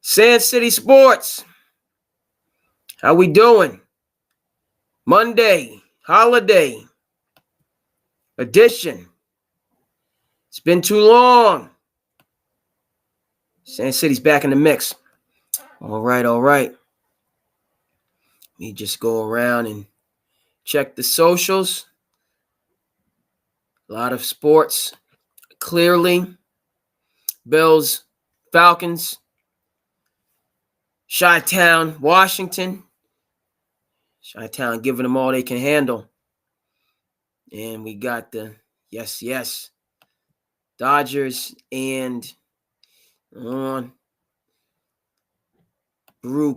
Sand City Sports. How we doing? Monday, holiday edition. It's been too long. Sand City's back in the mix. All right. Let me just go around and check the socials. A lot of sports. Clearly, Bills, Falcons, Chi-Town, Washington. Chi-Town giving them all they can handle. And we got the, yes, Dodgers and Brew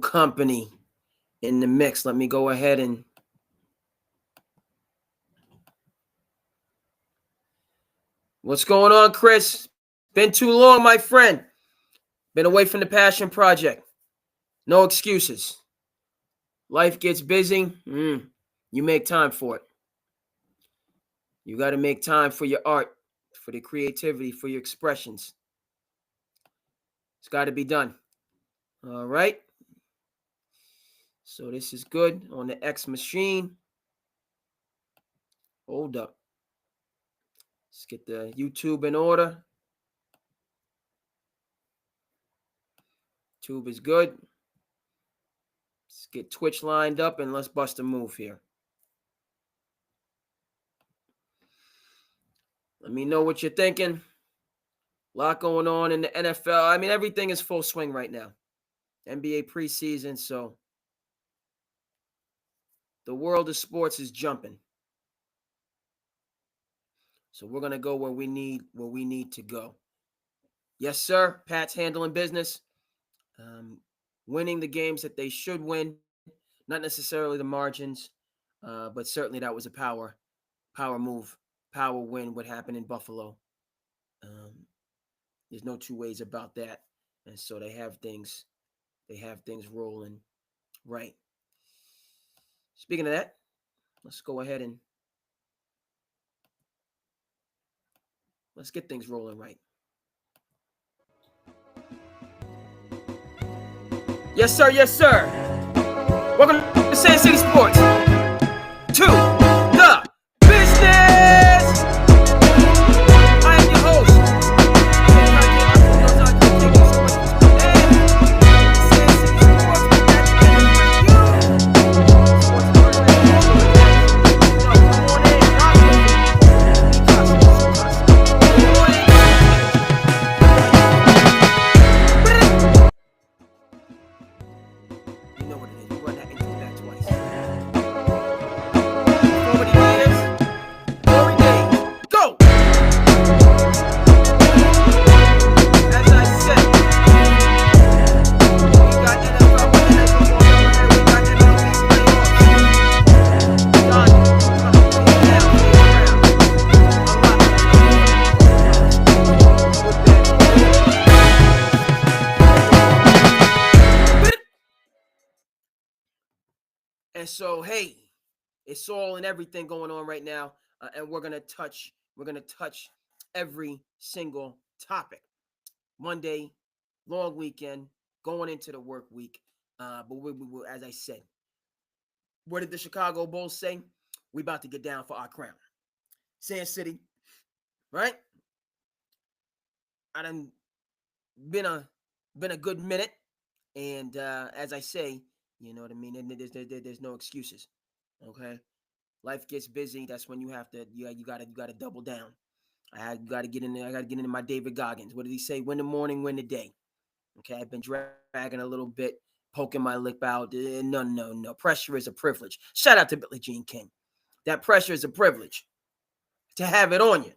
Company in the mix. Let me go ahead and what's going on, Chris? Been too long, my friend. Been away from the Passion Project. No excuses. Life gets busy. You make time for it. You got to make time for your art, for the creativity, for your expressions. It's got to be done. All right. So this is good on the X machine. Hold up. Let's get the YouTube in order. YouTube is good. Let's get Twitch lined up and let's bust a move here. Let me know what you're thinking. A lot going on in the NFL. I mean, everything is full swing right now. NBA preseason, so the world of sports is jumping. So we're gonna go where we need to go. Yes, sir. Pat's handling business, winning the games that they should win. Not necessarily the margins, but certainly that was a power move, power win. What happened in Buffalo? There's no two ways about that, and so they have things rolling right. Speaking of that, let's go ahead and let's get things rolling right. Yes, sir. Welcome to Sand City Sports. To the business. I am your host. And so, hey, it's all and everything going on right now, and we're gonna touch every single topic. Monday, long weekend, going into the work week. But we, as I said, what did the Chicago Bulls say? We about to get down for our crown. Sand City, right? I done been a good minute, and as I say, you know what I mean. There's no excuses. Okay, life gets busy. That's when you have to. You gotta double down. I got to get in there. I got to get into my David Goggins. What did he say? Win the morning, win the day. Okay, I've been dragging a little bit, poking my lip out. No. Pressure is a privilege. Shout out to Billie Jean King. That pressure is a privilege to have it on you.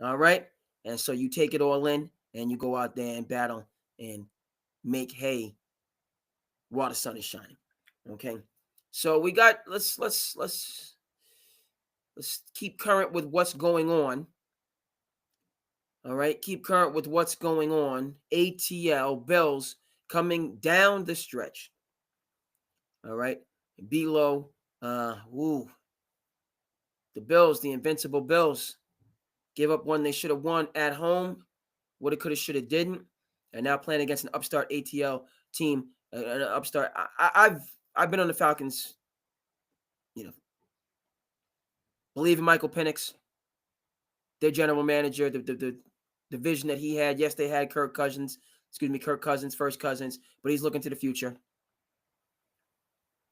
All right, and so you take it all in, and you go out there and battle and make hay while the sun is shining. Okay, so we got let's keep current with what's going on. All right, keep current with what's going on. ATL Bills coming down the stretch. All right, below. The Bills, the invincible Bills, give up one they should have won at home. Woulda, coulda, shoulda, didn't. and now playing against an upstart ATL team, an upstart. I've been on the Falcons, you know, believe in Michael Penix, their general manager, the vision that he had. Yes, they had Kirk Cousins, first Cousins, but he's looking to the future.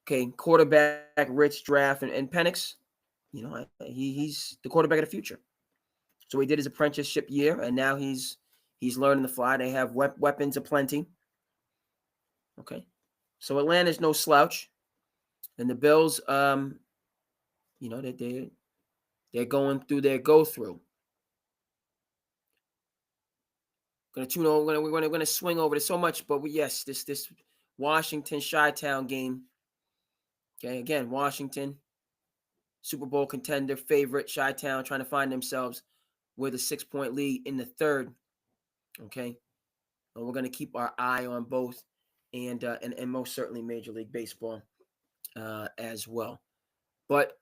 Okay, quarterback, rich draft, and Penix, he's the quarterback of the future. So he did his apprenticeship year, and now he's learning to fly. They have weapons aplenty. Okay, so Atlanta's no slouch, and the Bills, they're going through their go through. We're gonna swing over. There's so much, but yes, this Washington Chi-Town game. Okay, again, Washington, Super Bowl contender, favorite. Chi-Town trying to find themselves with a 6-point lead in the third. Okay, and we're gonna keep our eye on both, and most certainly Major League Baseball as well. But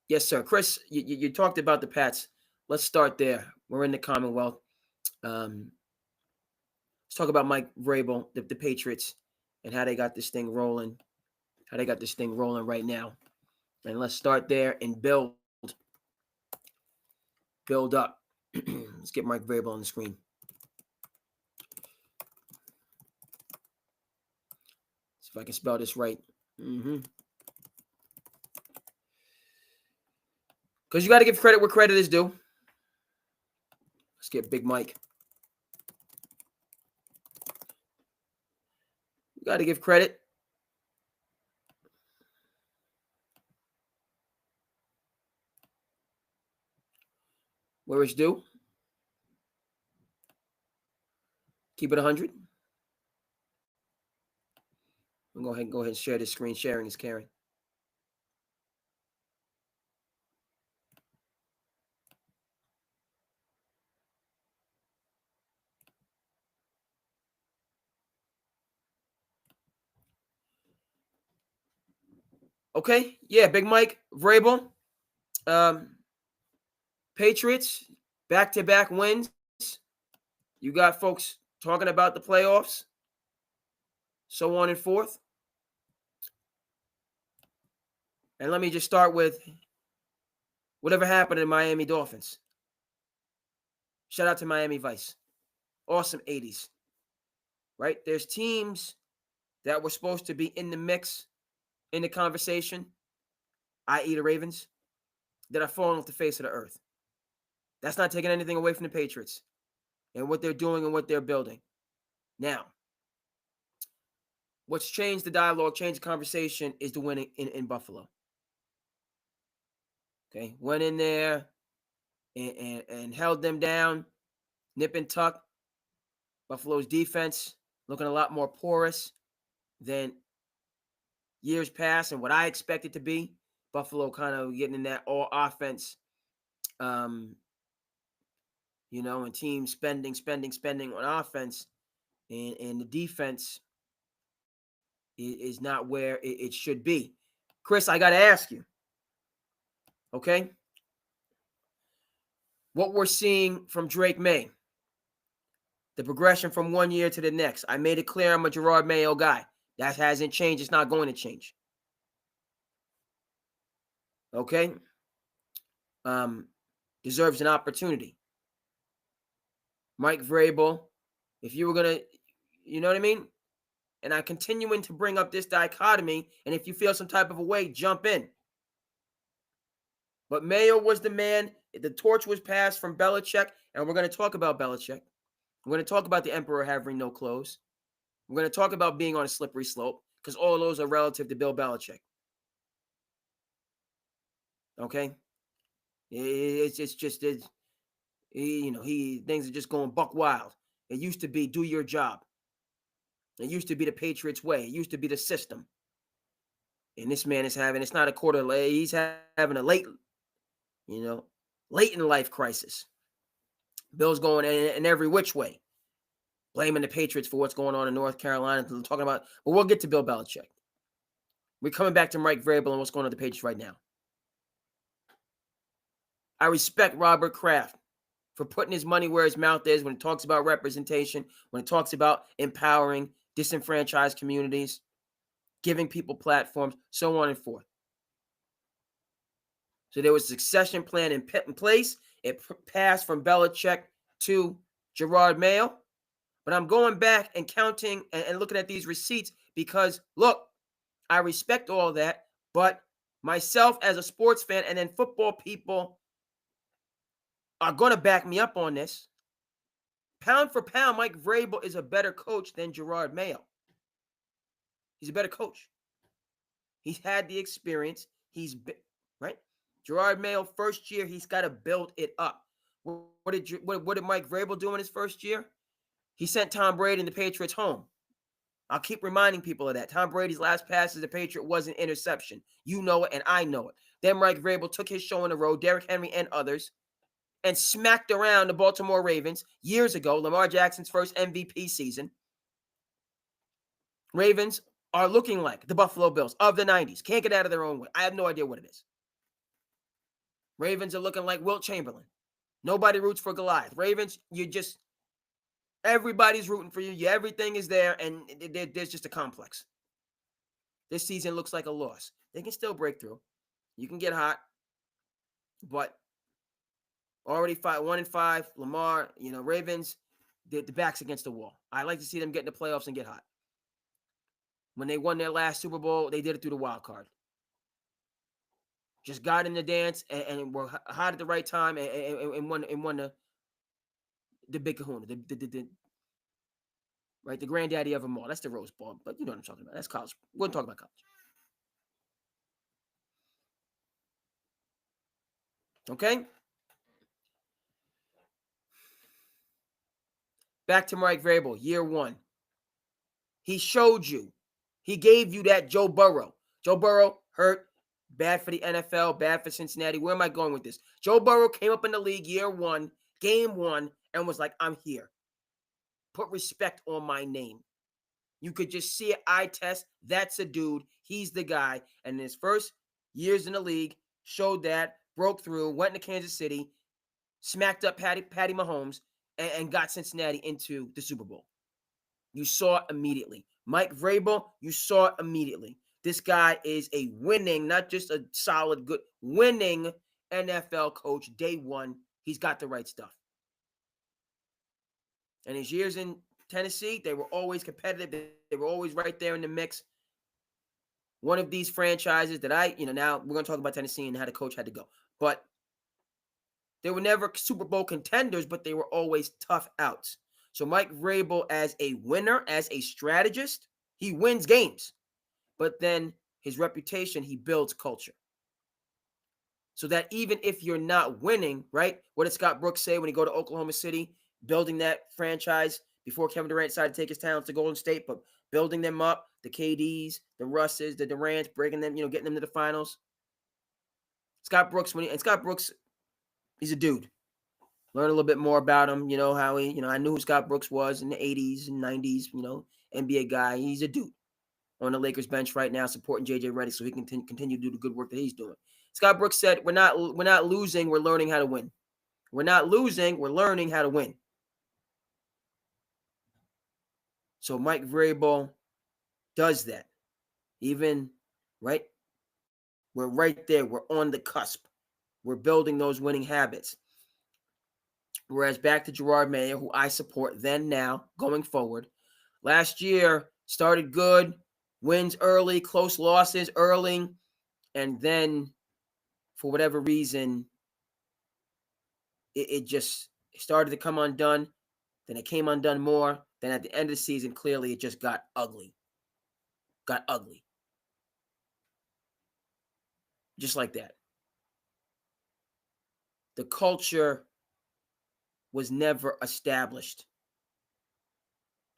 yes, sir, Chris, you talked about the Pats. Let's start there. We're in the Commonwealth. Let's talk about Mike Vrabel, the Patriots, and how they got this thing rolling. How they got this thing rolling right now. And let's start there and build up. Let's get Mike Vrabel on the screen. See if I can spell this right. Because you got to give credit where credit is due. Let's get Big Mike. You got to give credit. Where it's due. Keep it 100. I'm going to go ahead and share this screen. Sharing is caring. Okay, yeah, Big Mike Vrabel, Patriots, back-to-back wins. You got folks talking about the playoffs, so on and forth. And let me just start with whatever happened to the Miami Dolphins. Shout out to Miami Vice. Awesome 80s. Right? There's teams that were supposed to be in the mix, in the conversation, i.e. the Ravens, that are falling off the face of the earth. That's not taking anything away from the Patriots and what they're doing and what they're building. Now, what's changed the dialogue, changed the conversation is the winning in Buffalo. Okay, went in there and held them down, nip and tuck. Buffalo's defense looking a lot more porous than years past and what I expected to be. Buffalo kind of getting in that all offense, and teams spending on offense, and the defense is not where it should be. Chris, I got to ask you, okay? What we're seeing from Drake May, the progression from one year to the next. I made it clear I'm a Gerard Mayo guy. That hasn't changed. It's not going to change. Okay? Deserves an opportunity. Mike Vrabel, if you were going to, you know what I mean? And I'm continuing to bring up this dichotomy, and if you feel some type of a way, jump in. But Mayo was the man. The torch was passed from Belichick, and we're going to talk about Belichick. We're going to talk about the Emperor having no clothes. We're going to talk about being on a slippery slope, because all of those are relative to Bill Belichick. Okay? Things are just going buck wild. It used to be do your job. It used to be the Patriots way. It used to be the system. And this man is having, it's not a quarter late. He's having a late in life crisis. Bill's going in every which way, blaming the Patriots for what's going on in North Carolina. Talking about, but we'll get to Bill Belichick. We're coming back to Mike Vrabel and what's going on with the Patriots right now. I respect Robert Kraft. for putting his money where his mouth is when it talks about representation, when it talks about empowering disenfranchised communities, giving people platforms, so on and forth. So there was a succession plan in place. It passed from Belichick to Gerard Mayo. But I'm going back and counting and looking at these receipts because, look, I respect all that, but myself as a sports fan and then football people are going to back me up on this. Pound for pound, Mike Vrabel is a better coach than Gerard Mayo. He's a better coach. He's had the experience. He's been, right? Gerard Mayo, first year, he's got to build it up. What did Mike Vrabel do in his first year? He sent Tom Brady and the Patriots home. I'll keep reminding people of that. Tom Brady's last pass as a Patriot was an interception. You know it, and I know it. Then Mike Vrabel took his show on the road, Derrick Henry and others, and smacked around the Baltimore Ravens years ago, Lamar Jackson's first MVP season. Ravens are looking like the Buffalo Bills of the 90s. Can't get out of their own way. I have no idea what it is. Ravens are looking like Wilt Chamberlain. Nobody roots for Goliath. Ravens, everybody's rooting for you. Everything is there, and there's just a complex. This season looks like a loss. They can still break through. You can get hot, but already 1-5. Lamar, Ravens, the back's against the wall. I like to see them get in the playoffs and get hot. When they won their last Super Bowl, they did it through the wild card. Just got in the dance and were hot at the right time and won the big kahuna, right, the granddaddy of them all. That's the Rose Bowl, but you know what I'm talking about. That's college. We're going to talk about college. Okay? Back to Mike Vrabel, year one. He showed you. He gave you that Joe Burrow. Joe Burrow hurt, bad for the NFL, bad for Cincinnati. Where am I going with this? Joe Burrow came up in the league year one, game one, and was like, I'm here. Put respect on my name. You could just see it, eye test. That's a dude. He's the guy. And in his first years in the league, showed that, broke through, went to Kansas City, smacked up Patty Mahomes, and got Cincinnati into the Super Bowl. You saw it immediately. Mike Vrabel, you saw it immediately. This guy is a winning, not just a solid, good, winning NFL coach. Day one, he's got the right stuff. And his years in Tennessee, they were always competitive. They were always right there in the mix. One of these franchises that now we're going to talk about Tennessee and how the coach had to go. But they were never Super Bowl contenders, but they were always tough outs. So Mike Vrabel, as a winner, as a strategist, he wins games. But then his reputation, he builds culture. So that even if you're not winning, right? What did Scott Brooks say when he go to Oklahoma City, building that franchise before Kevin Durant decided to take his talents to Golden State, but building them up, the KDs, the Russes, the Durants, breaking them, getting them to the finals. Scott Brooks, he's a dude. Learn a little bit more about him, how he, I knew who Scott Brooks was in the 80s and 90s, NBA guy. He's a dude on the Lakers bench right now supporting JJ Redick so he can continue to do the good work that he's doing. Scott Brooks said, we're not losing, we're learning how to win. We're not losing, we're learning how to win. So Mike Vrabel does that. Even, right? We're right there. We're on the cusp. We're building those winning habits. Whereas back to Gerard Mayo, who I support then, now, going forward. Last year started good, wins early, close losses early, and then for whatever reason, it just started to come undone. Then it came undone more. Then at the end of the season, clearly it just got ugly. Got ugly. Just like that. The culture was never established.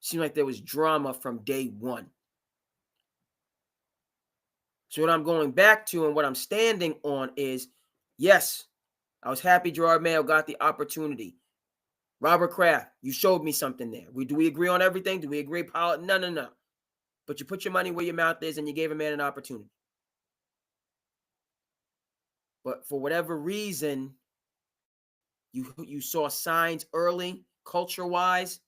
Seemed like there was drama from day one. So what I'm going back to and what I'm standing on is, yes, I was happy Gerard Mayo got the opportunity. Robert Kraft, you showed me something there. Do we agree on everything? Do we agree? No. But you put your money where your mouth is and you gave a man an opportunity. But for whatever reason, You saw signs early, culture-wise,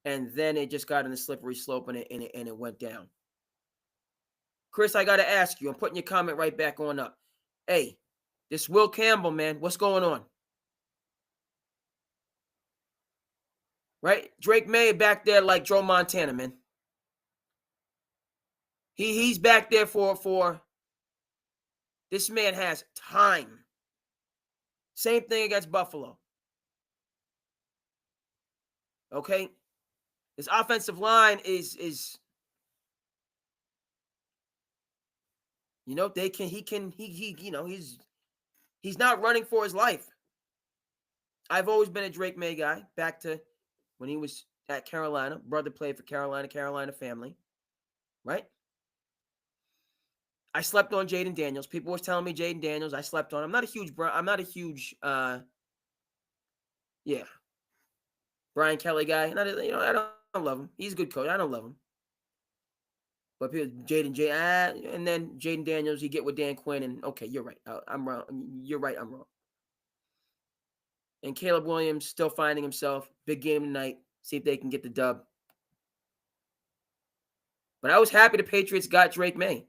and then it just got in a slippery slope and it went down. Chris, I got to ask you. I'm putting your comment right back on up. Hey, this Will Campbell, man, what's going on? Right? Drake May back there like Joe Montana, man. He's back there for this man has time. Same thing against Buffalo. Okay? His offensive line is he's not running for his life. I've always been a Drake May guy, back to when he was at Carolina. Brother played for Carolina family, right? I slept on Jaden Daniels. People was telling me Jaden Daniels. I slept on. I'm not a huge Brian Kelly guy. I don't love him. He's a good coach. I don't love him. But people, and then Jaden Daniels, you get with Dan Quinn, and okay, you're right. I'm wrong. You're right. I'm wrong. And Caleb Williams still finding himself. Big game tonight. See if they can get the dub. But I was happy the Patriots got Drake May.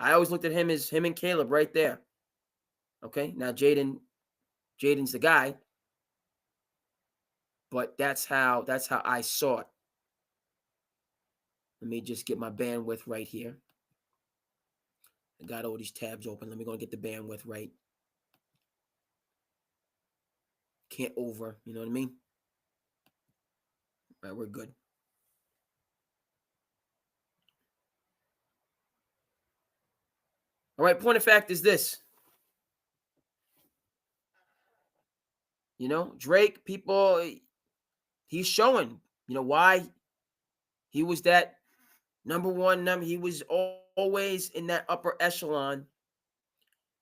I always looked at him as him and Caleb right there. Okay, now Jaden's the guy, but that's how I saw it. Let me just get my bandwidth right here. I got all these tabs open. Let me go and get the bandwidth right. Can't over, you know what I mean? All right, we're good. All right, point of fact is this. Drake, people, he's showing, why he was that number one. He was always in that upper echelon.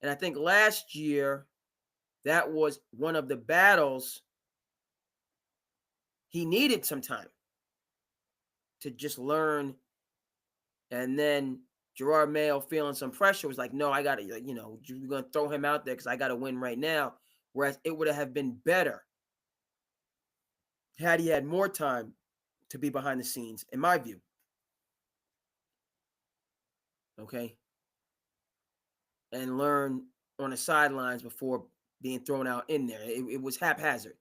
And I think last year, that was one of the battles he needed some time to just learn. And then Gerard Mayo feeling some pressure was like, no, I got to, you're going to throw him out there because I got to win right now. Whereas it would have been better had he had more time to be behind the scenes, in my view. Okay? And learn on the sidelines before being thrown out in there. It was haphazard.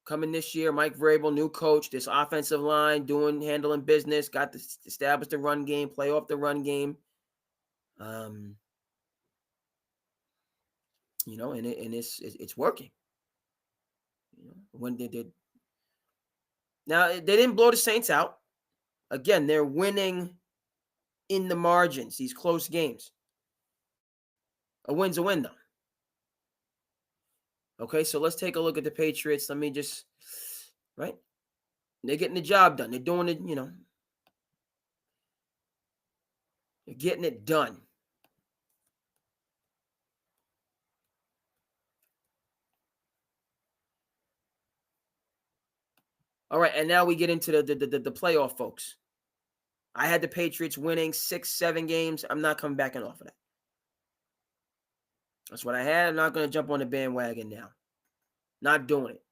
Coming this year, Mike Vrabel, new coach, this offensive line, handling business, got to establish the run game, play off the run game. And it's working. When they did. Now, they didn't blow the Saints out. Again, they're winning in the margins, these close games. A win's a win, though. Okay, so let's take a look at the Patriots. Let me just, right? They're getting the job done. They're doing it, They're getting it done. All right, and now we get into the playoff, folks. I had the Patriots winning 6-7 games. I'm not coming back off of that. That's what I had. I'm not going to jump on the bandwagon now. Not doing it.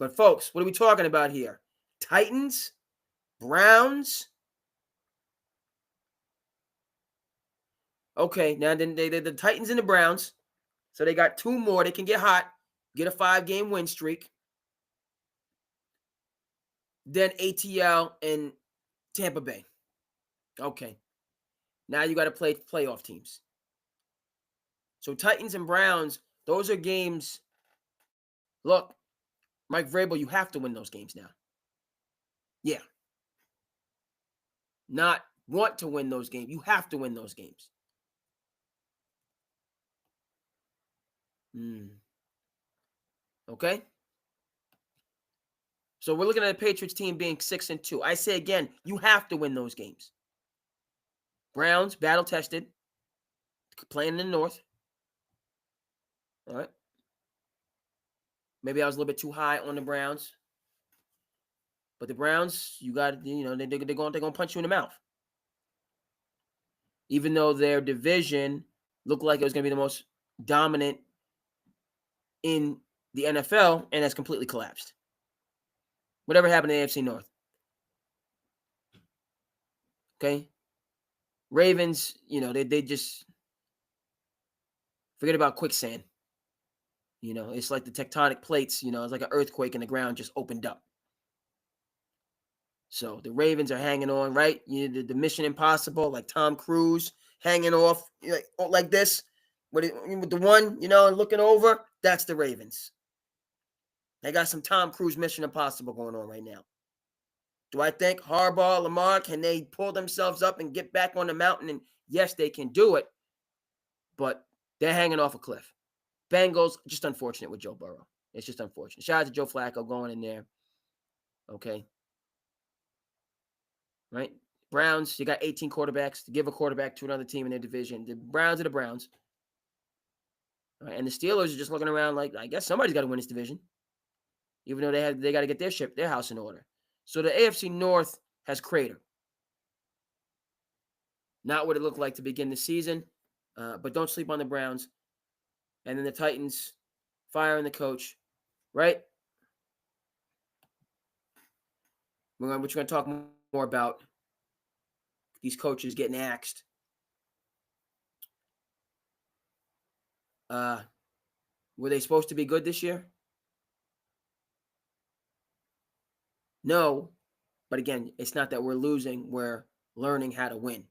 But, folks, what are we talking about here? Titans? Browns? Okay, now then the Titans and the Browns. So they got two more. They can get hot, get a 5-game win streak. Then ATL and Tampa Bay. Okay. Now you got to play playoff teams. So Titans and Browns, those are games. Look, Mike Vrabel, you have to win those games now. Yeah. Not want to win those games. You have to win those games. Okay? So we're looking at a Patriots team being 6-2. I say again, you have to win those games. Browns, battle-tested, playing in the North. All right. Maybe I was a little bit too high on the Browns. But the Browns, you got, they're going to punch you in the mouth. Even though their division looked like it was going to be the most dominant in the NFL and has completely collapsed. Whatever happened to the AFC North? Okay. Ravens, they just forget about quicksand. It's like the tectonic plates, it's like an earthquake and the ground just opened up. So the Ravens are hanging on, right? The Mission Impossible, like Tom Cruise hanging off like this with the one, and looking over. That's the Ravens. They got some Tom Cruise Mission Impossible going on right now. Do I think Harbaugh, Lamar, can they pull themselves up and get back on the mountain? And yes, they can do it, but they're hanging off a cliff. Bengals, just unfortunate with Joe Burrow. It's just unfortunate. Shout out to Joe Flacco going in there. Okay. Right? Browns, you got 18 quarterbacks to give a quarterback to another team in their division. The Browns are the Browns. Right? And the Steelers are just looking around like, I guess somebody's got to win this division. Even though they got to get their house in order. So the AFC North has cratered. Not what it looked like to begin the season, but don't sleep on the Browns. And then the Titans firing the coach, right? We're going to talk more about these coaches getting axed. Were they supposed to be good this year? No, but again, it's not that we're losing. We're learning how to win.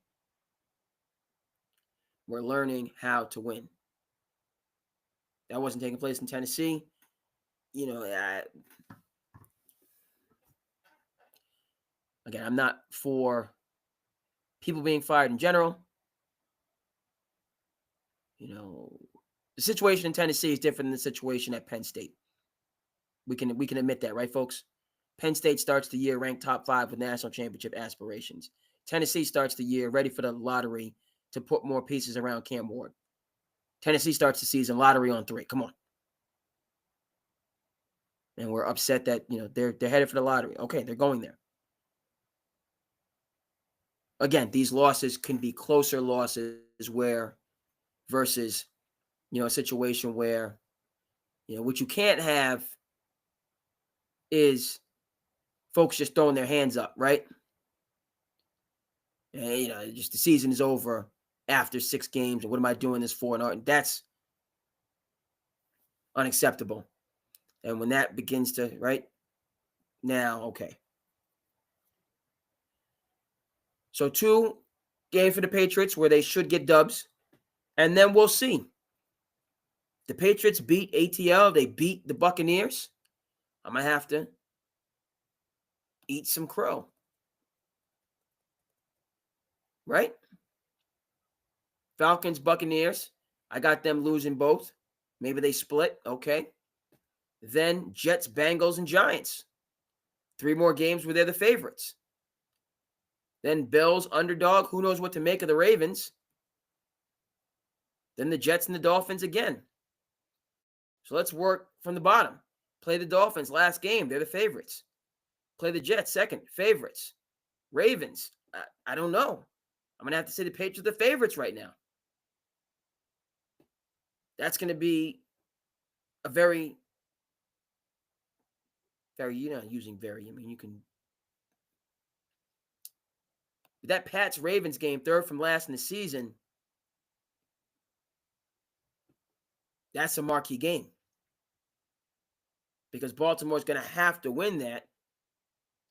We're learning how to win. That wasn't taking place in Tennessee. Again, I'm not for people being fired in general. The situation in Tennessee is different than the situation at Penn State. We can admit that, right, folks? Penn State starts the year ranked top 5 with national championship aspirations. Tennessee starts the year ready for the lottery to put more pieces around Cam Ward. Tennessee starts the season lottery on 3. Come on. And we're upset that, they're headed for the lottery. Okay, they're going there. Again, these losses can be closer losses versus, a situation where, what you can't have is folks just throwing their hands up, right? And, just the season is over after 6 games. And what am I doing this for? And that's unacceptable. And when that begins to, right? Now, okay. So 2 games for the Patriots where they should get dubs. And then we'll see. The Patriots beat ATL. They beat the Buccaneers. I'm going to have to eat some crow. Right? Falcons, Buccaneers. I got them losing both. Maybe they split. Okay. Then Jets, Bengals, and Giants. 3 more games where they're the favorites. Then Bills, underdog. Who knows what to make of the Ravens? Then the Jets and the Dolphins again. So let's work from the bottom. Play the Dolphins last game. They're the favorites. Play the Jets second. Favorites. Ravens. I don't know. I'm going to have to say the Patriots are the favorites right now. That's going to be a very, you're not using very. I mean, you can. That Pats-Ravens game, 3rd from last in the season, that's a marquee game. Because Baltimore's going to have to win that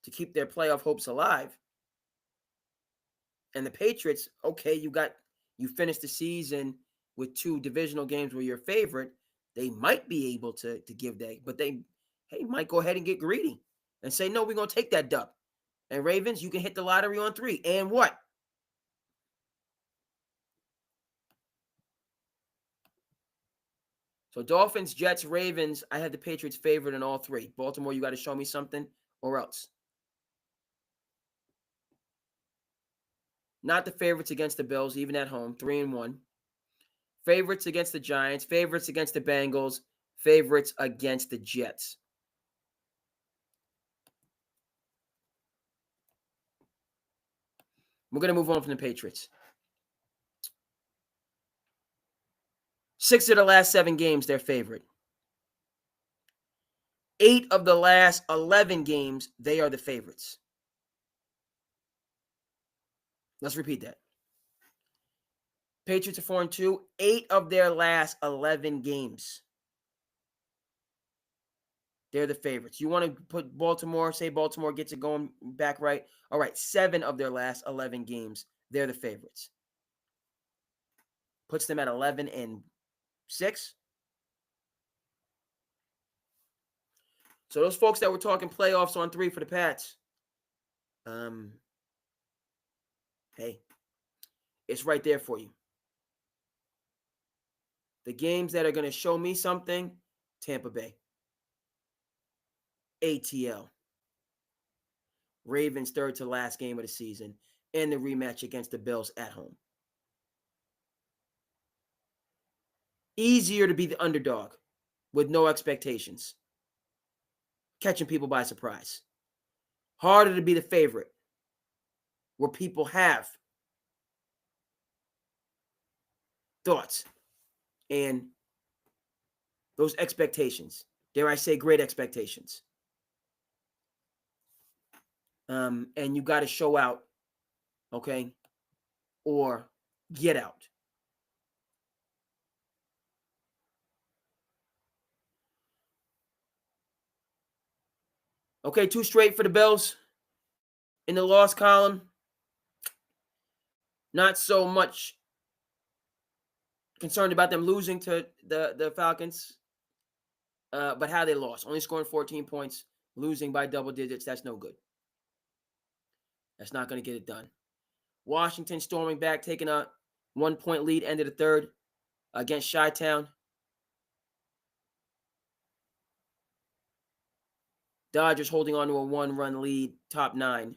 to keep their playoff hopes alive. And the Patriots, okay, you finished the season with 2 divisional games where you're favorite. They might be able to give that, but they might go ahead and get greedy and say, no, we're going to take that dub. And Ravens, you can hit the lottery on 3. And what? So Dolphins, Jets, Ravens, I had the Patriots favored in all 3. Baltimore, you got to show me something or else. Not the favorites against the Bills, even at home, 3-1. Favorites against the Giants, favorites against the Bengals, favorites against the Jets. We're going to move on from the Patriots. 6 of the last 7 games, they're favored. 8 of the last 11 games, they are the favorites. Let's repeat that. Patriots are 4-2. 8 of their last 11 games, they're the favorites. You want to put Baltimore, say Baltimore gets it going back right. All right, 7 of their last 11 games, they're the favorites. Puts them at 11-6. So those folks that were talking playoffs on 3 for the Pats, hey, it's right there for you. The games that are going to show me something, Tampa Bay, ATL, Ravens' third to last game of the season, and the rematch against the Bills at home. Easier to be the underdog with no expectations, catching people by surprise. Harder to be the favorite, where people have thoughts and those expectations. Dare I say, great expectations. And you got to show out, okay, or get out. Okay, 2 straight for the Bills in the loss column. Not so much concerned about them losing to the Falcons, but how they lost. Only scoring 14 points, losing by double digits. That's no good. That's not going to get it done. Washington storming back, taking a 1-point lead, end of the third against Chi-Town. Dodgers holding on to a 1-run lead, top 9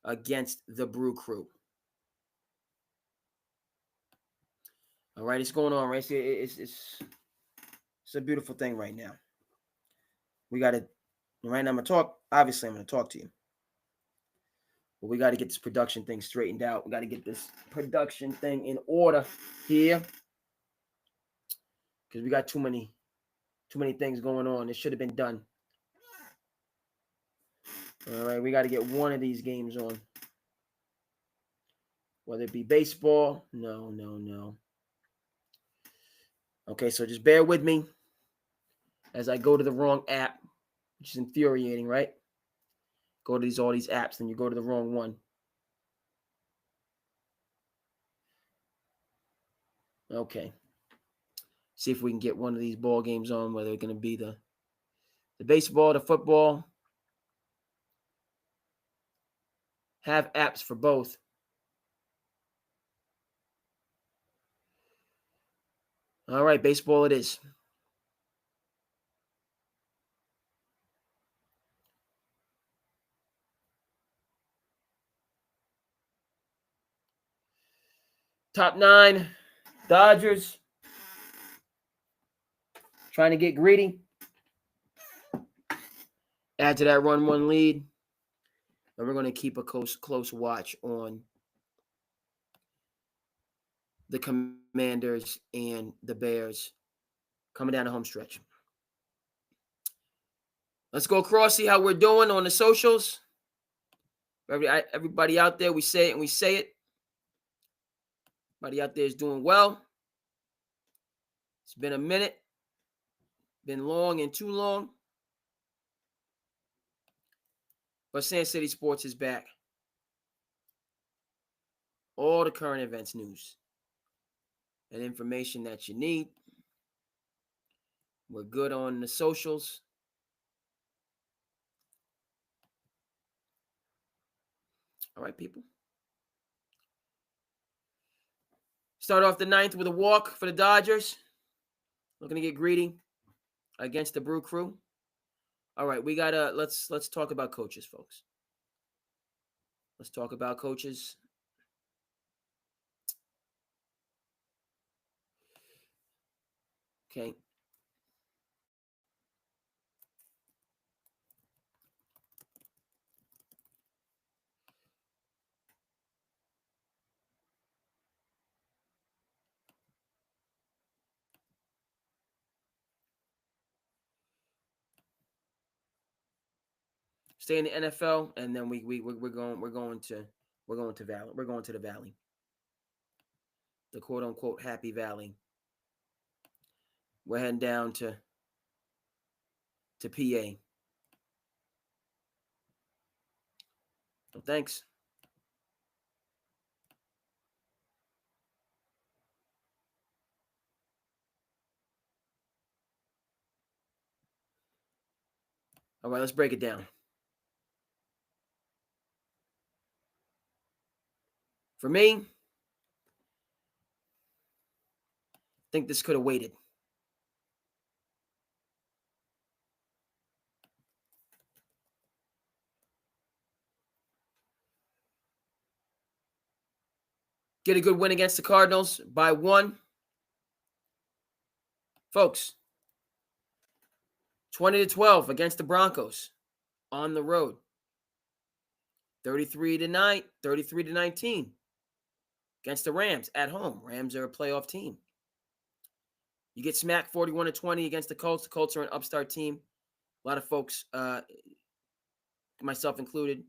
against the Brew Crew. All right, it's going on, right? It's a beautiful thing right now. We got to, right now I'm going to talk. Obviously, I'm going to talk to you. But we got to get this production thing straightened out. We got to get this production thing in order here. Because we got too many things going on. It should have been done. All right, we got to get one of these games on. Whether it be baseball. No. Okay, so just bear with me as I go to the wrong app, which is infuriating, right? Go to all these apps, and you go to the wrong one. Okay. See if we can get one of these ball games on, whether it's going to be the baseball, the football. Have apps for both. All right, baseball it is. Top 9, Dodgers. Trying to get greedy. Add to that 1-1 lead. And we're going to keep a close watch on the Commanders and the Bears coming down the home stretch. Let's go across, see how we're doing on the socials. Everybody out there, we say it and we say it. Everybody out there is doing well. It's been a minute. Been long and too long. But Sand City Sports is back. All the current events news and information that you need. We're good on the socials. All right, people. Start off the 9th with a walk for the Dodgers. Looking to get greedy against the Brew Crew. All right, we gotta let's talk about coaches, folks. Let's talk about coaches. Okay. stay in the NFL, and then we're going to Valley. We're going to the Valley, the quote unquote Happy Valley. We're heading down to PA. So thanks. All right, let's break it down. For me, I think this could have waited. Get a good win against the Cardinals by 1. Folks, 20-12 against the Broncos on the road. 33-9, 33-19 against the Rams at home. Rams are a playoff team. You get smacked 41-20 against the Colts. The Colts are an upstart team. A lot of folks, myself included,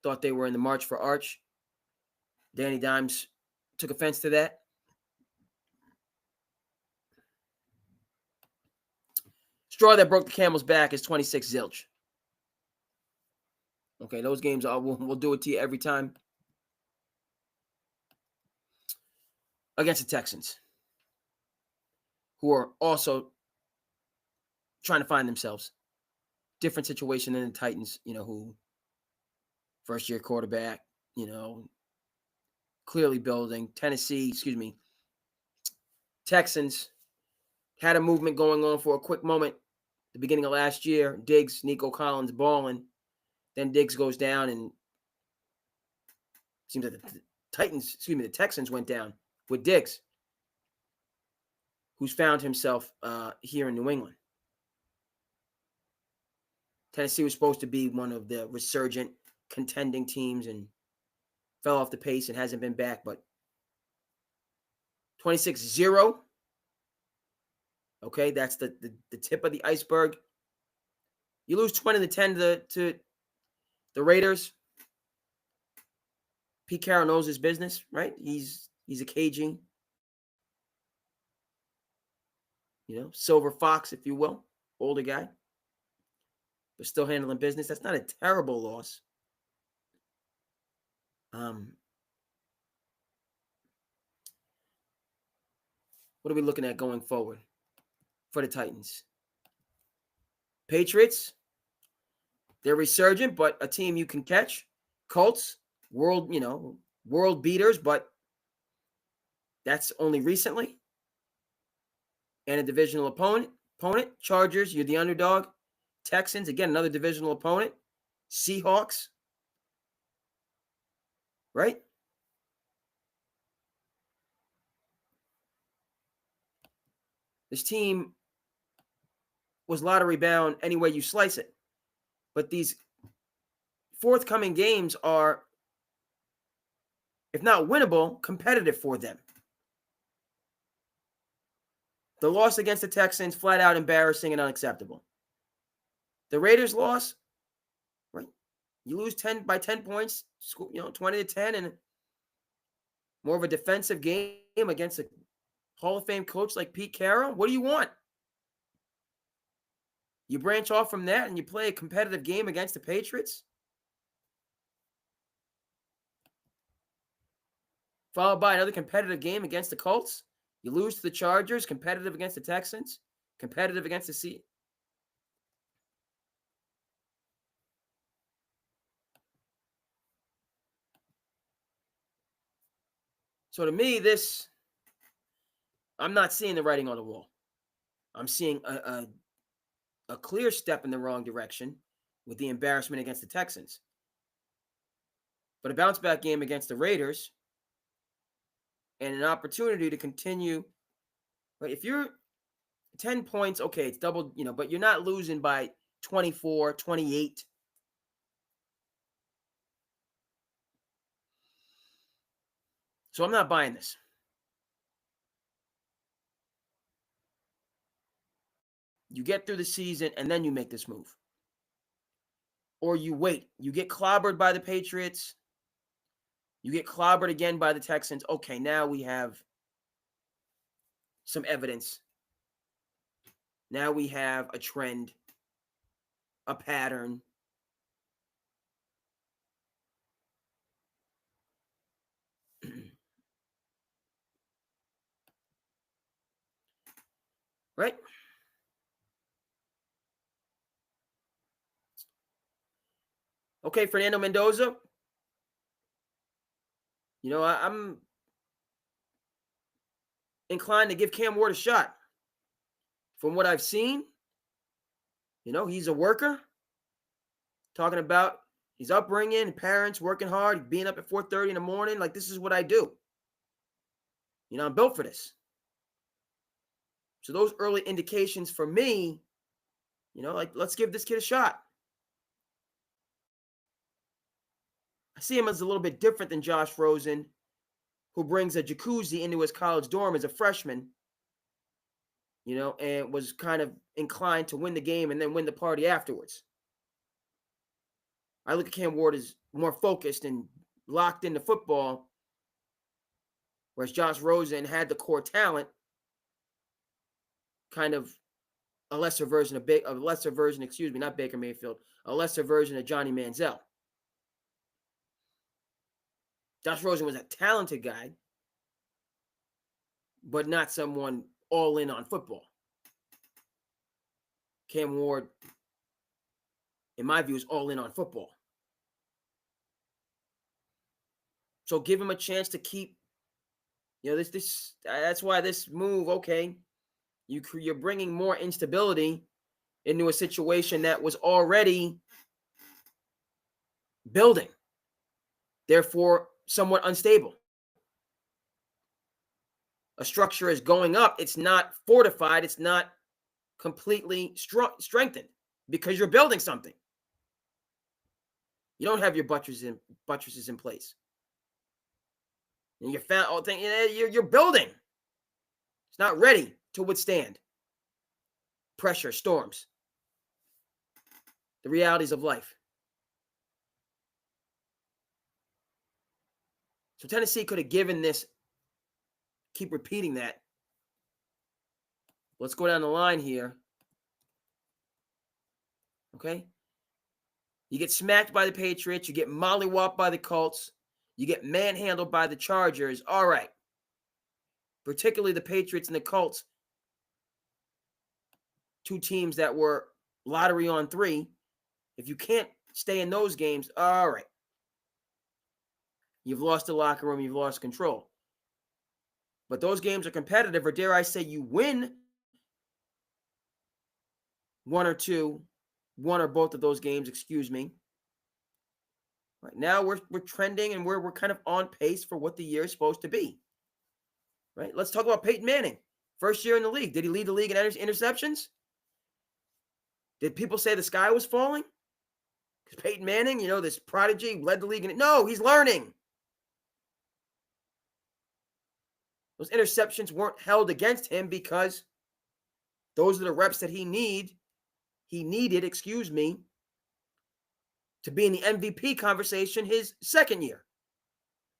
thought they were in the March for Arch. Danny Dimes took offense to that. Straw that broke the camel's back is 26 zilch. Okay, those games we'll do it to you every time. Against the Texans, who are also trying to find themselves. Different situation than the Titans, who first-year quarterback, clearly building. Texans had a movement going on for a quick moment. The beginning of last year, Diggs, Nico Collins balling. Then Diggs goes down, and seems like the Texans went down with Diggs, who's found himself here in New England. Tennessee was supposed to be one of the resurgent contending teams and fell off the pace and hasn't been back, but 26-0. Okay, that's the tip of the iceberg. You lose 20-10 to the Raiders. Pete Carroll knows his business, right? He's a caging, silver fox, if you will, older guy, but still handling business. That's not a terrible loss. What are we looking at going forward for the Titans? Patriots, they're resurgent, but a team you can catch. Colts, world beaters, but that's only recently. And a divisional opponent. Chargers, you're the underdog. Texans, again, another divisional opponent. Seahawks, right? This team was lottery bound any way you slice it. But these forthcoming games are, if not winnable, competitive for them. The loss against the Texans, flat out embarrassing and unacceptable. The Raiders loss, right? You lose 10 points, 20-10, and more of a defensive game against a Hall of Fame coach like Pete Carroll. What do you want? You branch off from that and you play a competitive game against the Patriots, followed by another competitive game against the Colts. You lose to the Chargers, competitive against the Texans, competitive against the Seahawks. So to me, I'm not seeing the writing on the wall. I'm seeing a clear step in the wrong direction with the embarrassment against the Texans. But a bounce back game against the Raiders and an opportunity to continue. Right? If you're 10 points, okay, it's double, but you're not losing by 24, 28. So I'm not buying this. You get through the season and then you make this move. or you wait. You get clobbered by the Patriots. You get clobbered again by the Texans. Okay, now we have some evidence. Now we have a trend, a pattern. Right? Okay, Fernando Mendoza. I'm inclined to give Cam Ward a shot. From what I've seen, he's a worker. Talking about his upbringing, parents working hard, being up at 4:30 in the morning. Like, this is what I do. I'm built for this. So those early indications for me, like, let's give this kid a shot. I see him as a little bit different than Josh Rosen, who brings a jacuzzi into his college dorm as a freshman, and was kind of inclined to win the game and then win the party afterwards. I look at Cam Ward as more focused and locked into football, whereas Josh Rosen had the core talent, kind of a lesser version of not Baker Mayfield, a lesser version of Johnny Manziel. Josh Rosen was a talented guy, but not someone all in on football. Cam Ward, in my view, is all in on football. So give him a chance to keep, this. That's why this move, okay, you're bringing more instability into a situation that was already building, therefore somewhat unstable. A structure is going up. It's not fortified. It's not completely strengthened because you're building something. You don't have your buttresses in place. And you're building. It's not ready to withstand pressure, storms, the realities of life. So Tennessee could have given this, keep repeating that. Let's go down the line here. Okay? You get smacked by the Patriots. You get mollywopped by the Colts. You get manhandled by the Chargers. All right. Particularly the Patriots and the Colts. Two teams that were lottery on 3. If you can't stay in those games, all right. You've lost the locker room. You've lost control. But those games are competitive, or dare I say you win one or both of those games, excuse me. Right now we're trending and we're kind of on pace for what the year is supposed to be. Right? Let's talk about Peyton Manning. First year in the league. Did he lead the league in interceptions? Did people say the sky was falling? Because Peyton Manning, this prodigy, led the league in it. No, he's learning. Those interceptions weren't held against him because those are the reps that he needed, to be in the MVP conversation his second year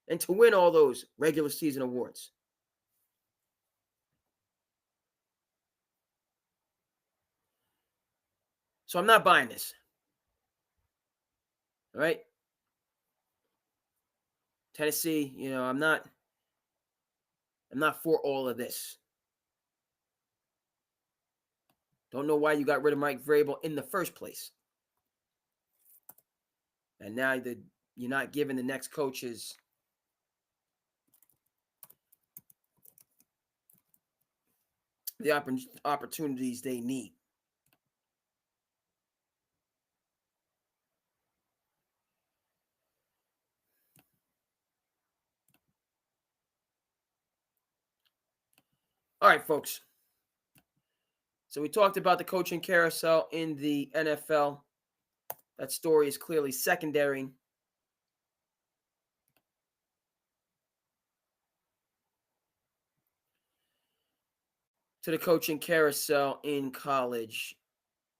and to win all those regular season awards. So I'm not buying this. All right? Tennessee, I'm not for all of this. Don't know why you got rid of Mike Vrabel in the first place. And now you're not giving the next coaches the opportunities they need. All right, folks. So we talked about the coaching carousel in the NFL. That story is clearly secondary. To the coaching carousel in college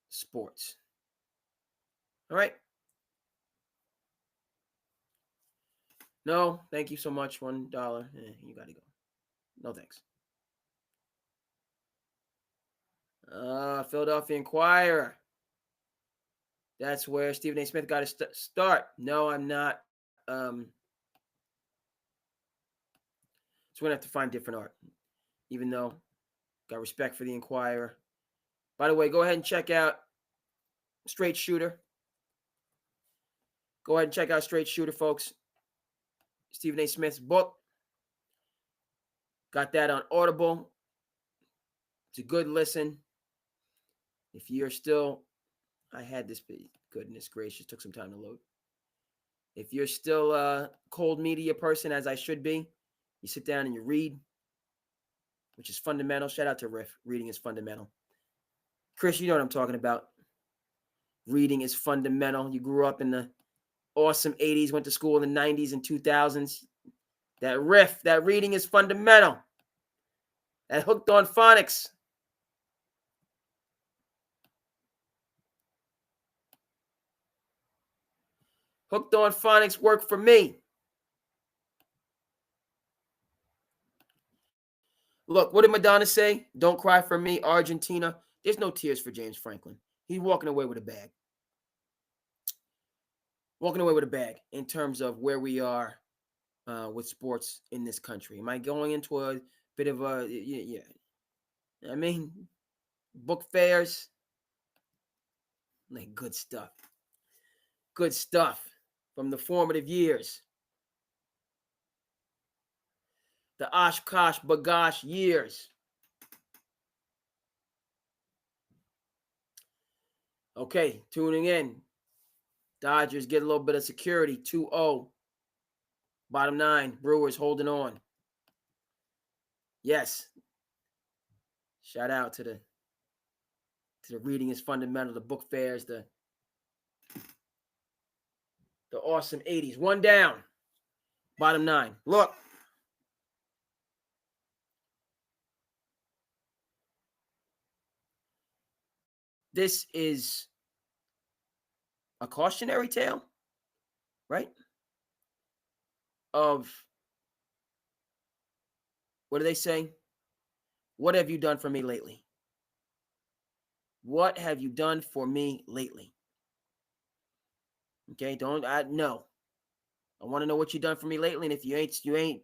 sports. All right. No, thank you so much. $1. You got to go. No thanks. Philadelphia Inquirer. That's where Stephen A. Smith got to start. No, I'm not. So we're going to have to find different art, even though got respect for the Inquirer. By the way, go ahead and check out Straight Shooter. Go ahead and check out Straight Shooter, folks. Stephen A. Smith's book. Got that on Audible. It's a good listen. If you're still, I had this, goodness gracious, took some time to load. If you're still a cold media person, as I should be, you sit down and you read, which is fundamental. Shout out to Riff. Reading is fundamental. Chris, you know what I'm talking about. Reading is fundamental. You grew up in the awesome 80s, went to school in the 90s and 2000s. That Riff, that reading is fundamental. That Hooked on Phonics. Hooked on Phonics worked for me. Look, what did Madonna say? Don't cry for me, Argentina. There's no tears for James Franklin. He's walking away with a bag. Walking away with a bag in terms of where we are with sports in this country. Am I going into a bit of a, yeah. I mean, book fairs, like good stuff. Good stuff from the formative years. The Oshkosh Bagosh years. Okay, tuning in. Dodgers get a little bit of security. 2-0. Bottom 9. Brewers holding on. Yes. Shout out to the reading is fundamental, the book fairs, the awesome 80s. 1 down. Bottom 9. Look. This is a cautionary tale, right? Of, what do they say? What have you done for me lately? What have you done for me lately? Okay, no. I want to know what you done for me lately, and if you ain't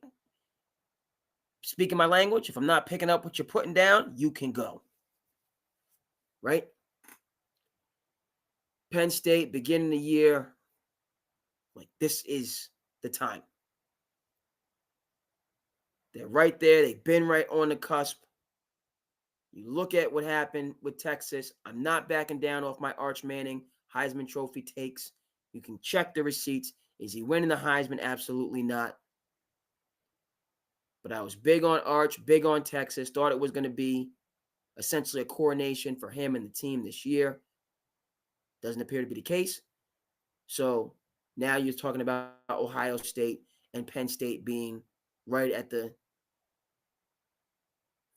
speaking my language, if I'm not picking up what you're putting down, you can go. Right? Penn State, beginning the year, like this is the time. They're right there. They've been right on the cusp. You look at what happened with Texas. I'm not backing down off my Arch Manning Heisman Trophy takes. You can check the receipts. Is he winning the Heisman? Absolutely not. But I was big on Arch, big on Texas. Thought it was going to be essentially a coronation for him and the team this year. Doesn't appear to be the case. So now you're talking about Ohio State and Penn State being right at the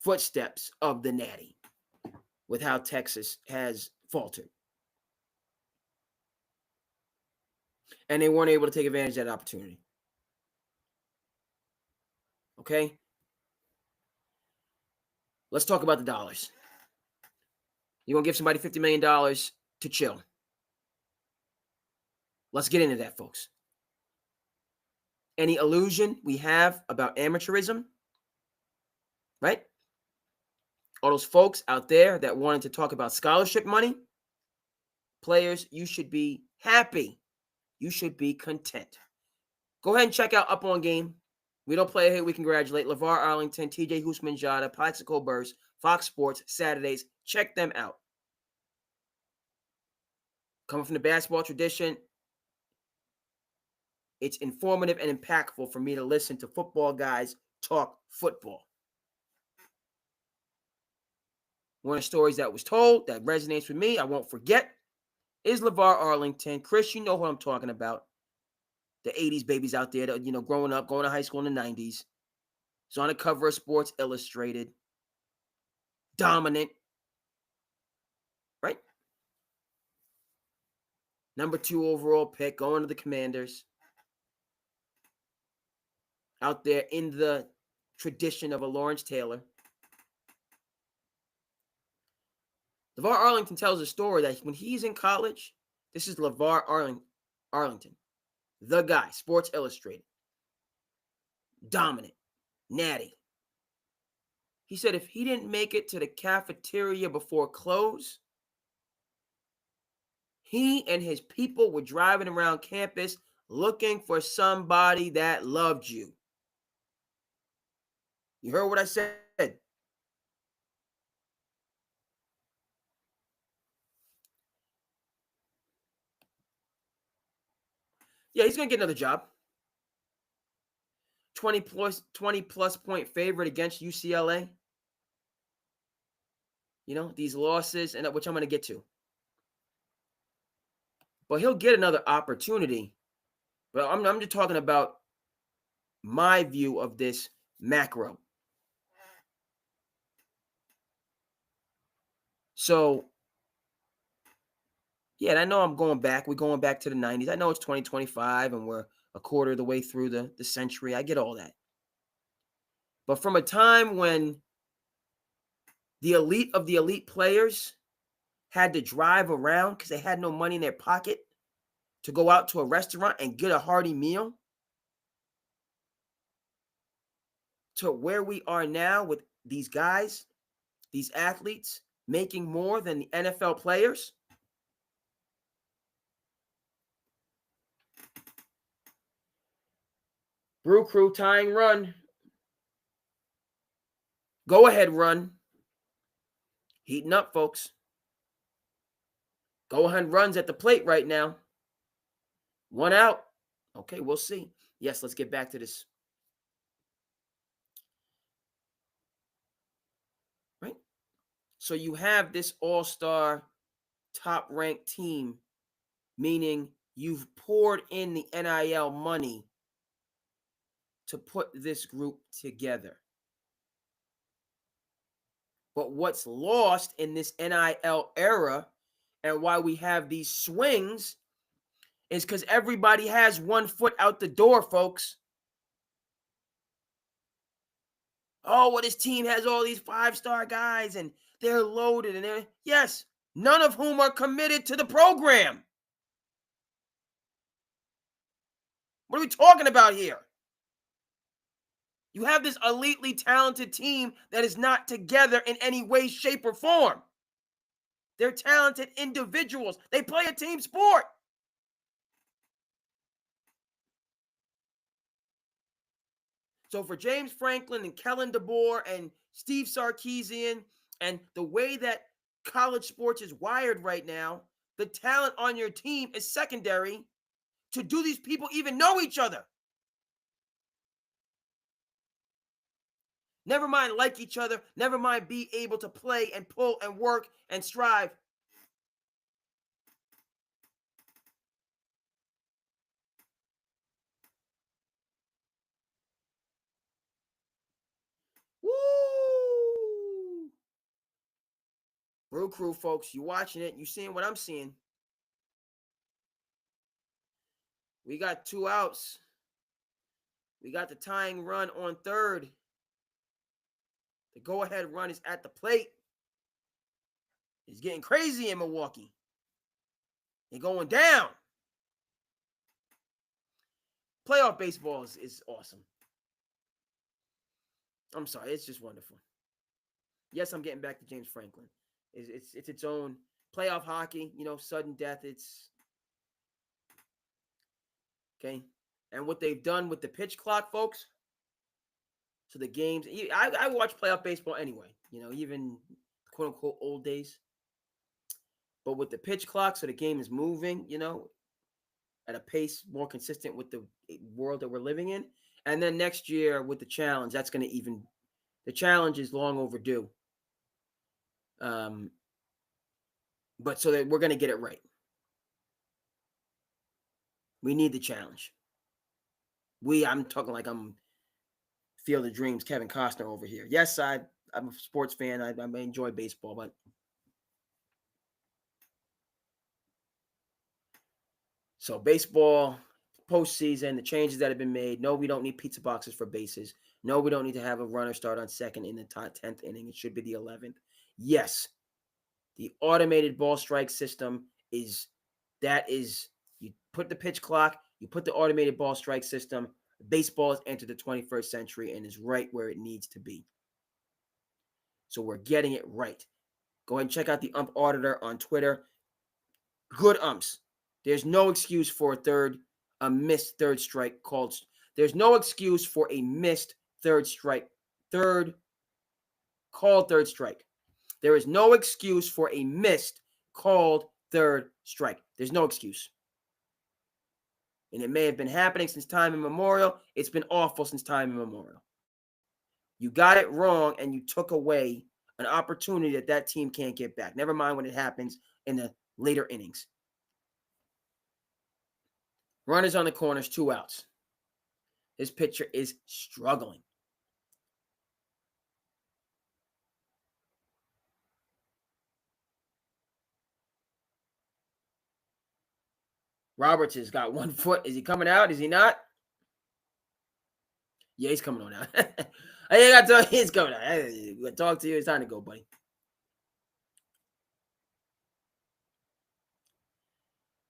footsteps of the Natty with how Texas has faltered. And they weren't able to take advantage of that opportunity. Okay? Let's talk about the dollars. You're going to give somebody $50 million to chill. Let's get into that, folks. Any illusion we have about amateurism, right? All those folks out there that wanted to talk about scholarship money, players, you should be happy. You should be content. Go ahead and check out Up On Game. We don't play here. We congratulate LeVar Arlington, TJ Houshmandzadeh, Plaxico Burress, Fox Sports, Saturdays. Check them out. Coming from the basketball tradition, it's informative and impactful for me to listen to football guys talk football. One of the stories that was told that resonates with me, I won't forget, is LeVar Arlington. Chris, you know what I'm talking about. The 80s babies out there that, growing up, going to high school in the 90s. He's on the cover of Sports Illustrated. Dominant. Right? Number 2 overall pick, going to the Commanders. out there in the tradition of a Lawrence Taylor. LeVar Arlington tells a story that when he's in college, this is LeVar Arlington, the guy, Sports Illustrated, dominant, natty. He said if he didn't make it to the cafeteria before close, he and his people were driving around campus looking for somebody that loved you. You heard what I said. Yeah, he's going to get another job. 20 plus point favorite against UCLA. You know, these losses, and which I'm going to get to. But he'll get another opportunity. But I'm just talking about my view of this macro. So, yeah, and I know I'm going back. We're going back to the 90s. I know it's 2025 and we're a quarter of the way through the century. I get all that. But from a time when the elite of the elite players had to drive around because they had no money in their pocket to go out to a restaurant and get a hearty meal, to where we are now with these guys, these athletes making more than the NFL players. Brew Crew tying run. Go ahead, run. Heating up, folks. Go ahead, runs at the plate right now. One out. Okay, we'll see. Yes, let's get back to this. Right? So you have this all-star top-ranked team, meaning you've poured in the NIL money to put this group together. But what's lost in this NIL era and why we have these swings is because everybody has one foot out the door, folks. Oh, well, this team has all these five-star guys and they're loaded and they're, yes, none of whom are committed to the program. What are we talking about here? You have this elitely talented team that is not together in any way, shape, or form. They're talented individuals. They play a team sport. So for James Franklin and Kellen DeBoer and Steve Sarkisian and the way that college sports is wired right now, the talent on your team is secondary to do these people even know each other. Never mind like each other. Never mind be able to play and pull and work and strive. Woo! Brew Crew, folks, you watching it. You seeing what I'm seeing. We got 2 outs. We got the tying run on third. The go-ahead run is at the plate. It's getting crazy in Milwaukee. They're going down. Playoff baseball is awesome. I'm sorry, it's just wonderful. Yes, I'm getting back to James Franklin. It's its own playoff hockey, you know, sudden death. It's okay. And what they've done with the pitch clock, folks. So the games, I watch playoff baseball anyway, you know, even quote unquote old days. But with the pitch clock, so the game is moving, you know, at a pace more consistent with the world that we're living in. And then next year with the challenge, that's going to even, the challenge is long overdue. But so that we're going to get it right. We need the challenge. I'm talking like I'm Field of Dreams, Kevin Costner over here. Yes, I'm a sports fan. I enjoy baseball, but so baseball, postseason, the changes that have been made. No, we don't need pizza boxes for bases. No, we don't need to have a runner start on second in the 10th inning. It should be the 11th. Yes, the automated ball strike system is you put the pitch clock, you put the automated ball strike system. Baseball has entered the 21st century and is right where it needs to be. So we're getting it right. Go ahead and check out the ump auditor on Twitter. Good umps. There's no excuse for a missed third strike called. There's no excuse for a missed third strike. Called third strike. There is no excuse for a missed called third strike. There's no excuse. And it may have been happening since time immemorial. It's been awful since time immemorial. You got it wrong and you took away an opportunity that team can't get back. Never mind when it happens in the later innings. Runners on the corners, 2 outs. This pitcher is struggling. Roberts has got 1 foot. Is he coming out? Is he not? Yeah, he's coming on out. I got to tell you, he's coming out. I'm going to talk to you. It's time to go, buddy.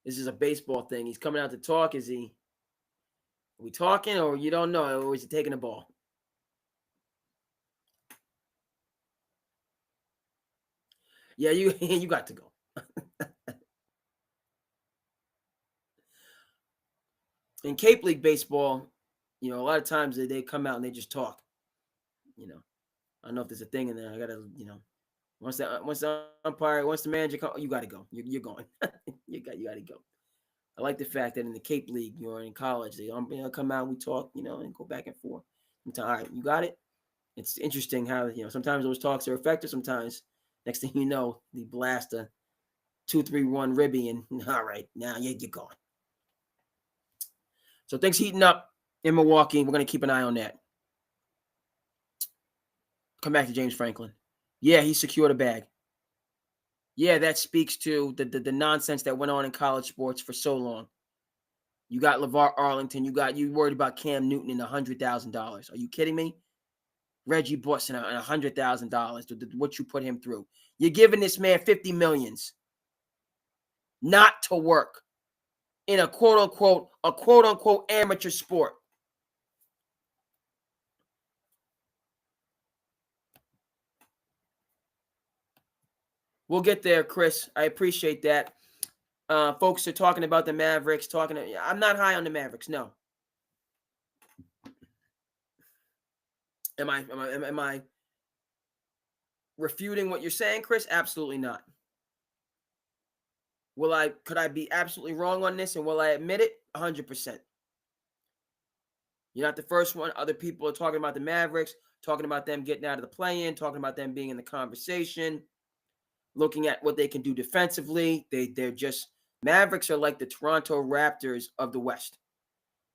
This is a baseball thing. He's coming out to talk. Are we talking or you don't know? Or is he taking the ball? Yeah, you got to go. In Cape League baseball, a lot of times they come out and they just talk. I don't know if there's a thing in there. I gotta, once the umpire, once the manager comes, you got to go. You're going. you got to go. I like the fact that in the Cape League, in college, they come out, we talk, and go back and forth. All right, you got it. It's interesting how sometimes those talks are effective. Sometimes, next thing you know, they blast a 2-3-1 ribby, and all right, now you're gone. So things heating up in Milwaukee. We're going to keep an eye on that. Come back to James Franklin. Yeah, he secured a bag. Yeah, that speaks to the nonsense that went on in college sports for so long. You got LeVar Arlington. You worried about Cam Newton and $100,000. Are you kidding me? Reggie Bush and $100,000. What you put him through? You're giving this man $50 million not to work in a quote unquote amateur sport. We'll get there, Chris. I appreciate that. Folks are talking about the Mavericks. I'm not high on the Mavericks. No. Am I refuting what you're saying, Chris? Absolutely not. Could I be absolutely wrong on this, and will I admit it? 100%. You're not the first one. Other people are talking about the Mavericks, talking about them getting out of the play-in, talking about them being in the conversation, looking at what they can do defensively. Mavericks are like the Toronto Raptors of the West.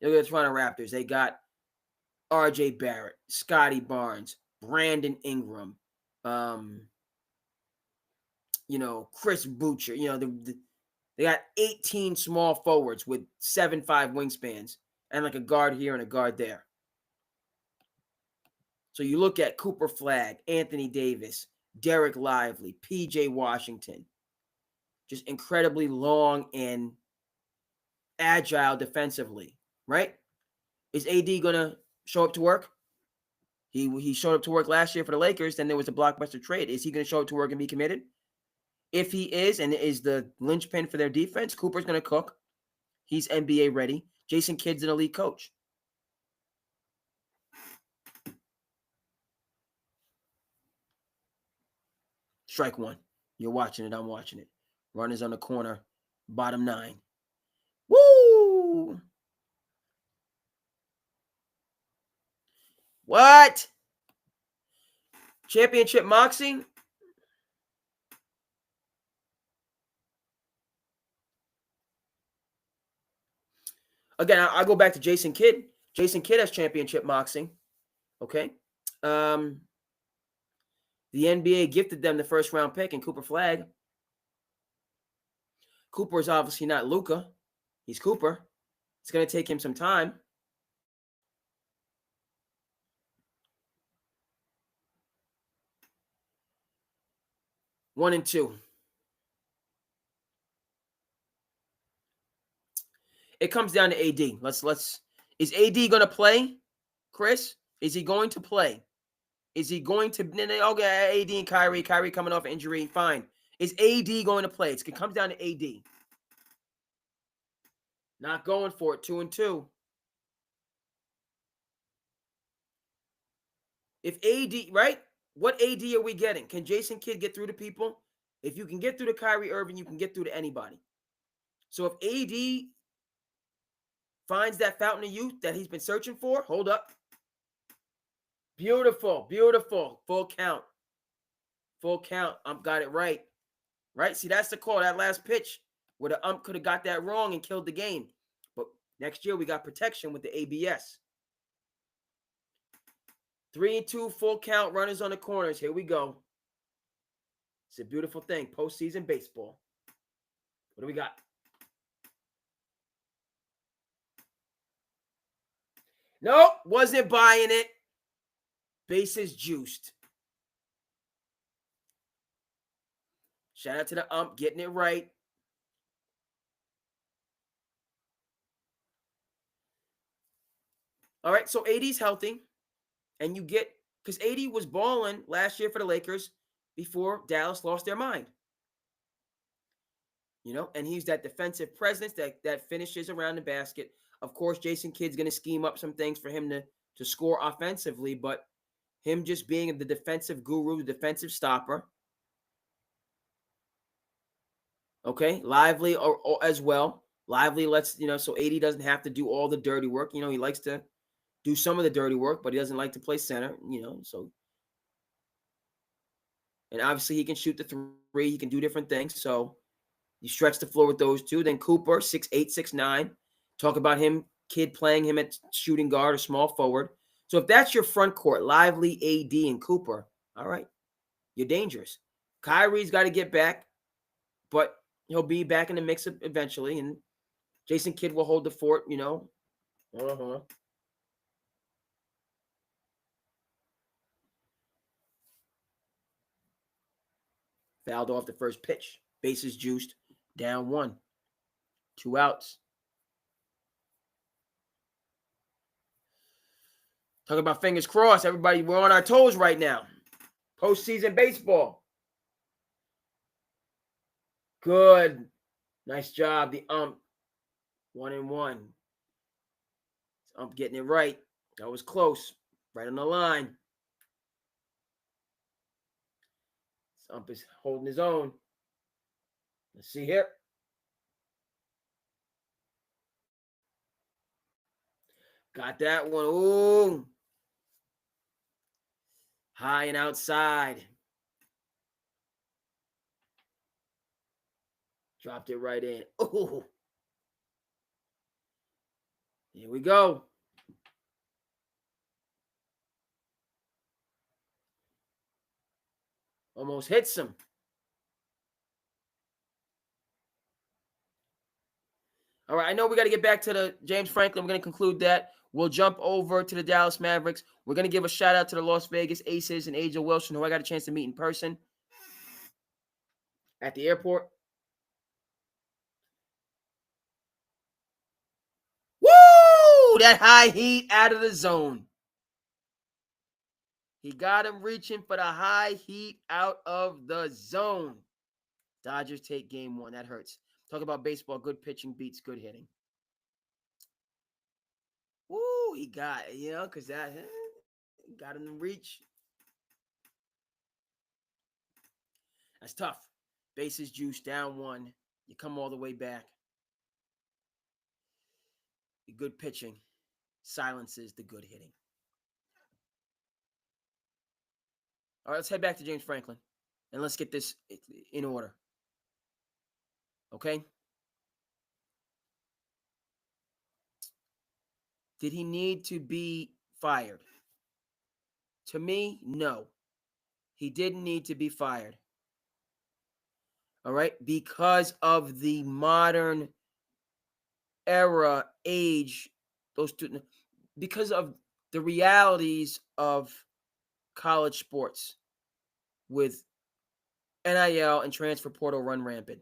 Look at the Toronto Raptors. They got R.J. Barrett, Scotty Barnes, Brandon Ingram, Chris Boucher. They got 18 small forwards with 7'5" wingspans and like a guard here and a guard there. So you look at Cooper Flagg, Anthony Davis, Derek Lively, P.J. Washington. Just incredibly long and agile defensively, right? Is AD going to show up to work? He showed up to work last year for the Lakers. Then there was a blockbuster trade. Is he going to show up to work and be committed? If he is, and is the linchpin for their defense, Cooper's going to cook. He's NBA ready. Jason Kidd's an elite coach. Strike one. You're watching it. I'm watching it. Runners on the corner. Bottom 9. Woo! What? Championship Moxie? Again, I go back to Jason Kidd. Jason Kidd has championship Moxie. Okay. The NBA gifted them the first round pick in Cooper Flagg. Cooper is obviously not Luka. He's Cooper. It's going to take him some time. One and two. It comes down to AD. Let's. Is AD going to play, Chris? Is he going to play? Is he going to? Okay, AD and Kyrie. Kyrie coming off injury. Fine. Is AD going to play? It comes down to AD. Not going for it. 2 and 2. If AD, right? What AD are we getting? Can Jason Kidd get through to people? If you can get through to Kyrie Irving, you can get through to anybody. So if AD finds that fountain of youth that he's been searching for, hold up. Beautiful, beautiful. Full count. Full count. Got it right. Right? See, that's the call. That last pitch where the ump could have got that wrong and killed the game. But next year we got protection with the ABS. 3 and 2, full count, runners on the corners. Here we go. It's a beautiful thing. Postseason baseball. What do we got? Nope, wasn't buying it. Bases juiced. Shout out to the ump getting it right. All right, so AD's healthy. And you get, because AD was balling last year for the Lakers before Dallas lost their mind. You know, and he's that defensive presence that finishes around the basket. Of course, Jason Kidd's going to scheme up some things for him to score offensively, but him just being the defensive guru, the defensive stopper. Okay, Lively or as well. Lively lets, so AD doesn't have to do all the dirty work. He likes to do some of the dirty work, but he doesn't like to play center, so. And obviously he can shoot the three. He can do different things. So you stretch the floor with those two. Then Cooper, 6'8", 6'9". Talk about him, Kidd playing him at shooting guard or small forward. So if that's your front court, Lively, AD, and Cooper, all right, you're dangerous. Kyrie's got to get back, but he'll be back in the mix eventually. And Jason Kidd will hold the fort, Fouled off the first pitch. Bases juiced. Down 1. 2 outs. Talking about fingers crossed. Everybody, we're on our toes right now. Postseason baseball. Good. Nice job. The ump. 1 and 1. Ump getting it right. That was close. Right on the line. This ump is holding his own. Let's see here. Got that one. Ooh. High and outside. Dropped it right in. Ooh. Here we go. Almost hits him. All right, I know we got to get back to the James Franklin. We're going to conclude that. We'll jump over to the Dallas Mavericks. We're going to give a shout out to the Las Vegas Aces and Angel Wilson, who I got a chance to meet in person at the airport. Woo! That high heat out of the zone. He got him reaching for the high heat out of the zone. Dodgers take game 1. That hurts. Talk about baseball. Good pitching beats good hitting. Woo! He got, because that got him to reach. That's tough. Bases juice, down 1. You come all the way back. The good pitching silences the good hitting. All right, let's head back to James Franklin, and let's get this in order. Okay? Did he need to be fired? To me, no. He didn't need to be fired. All right? Because of the modern era, age, those two, because of the realities of college sports with NIL and transfer portal run rampant.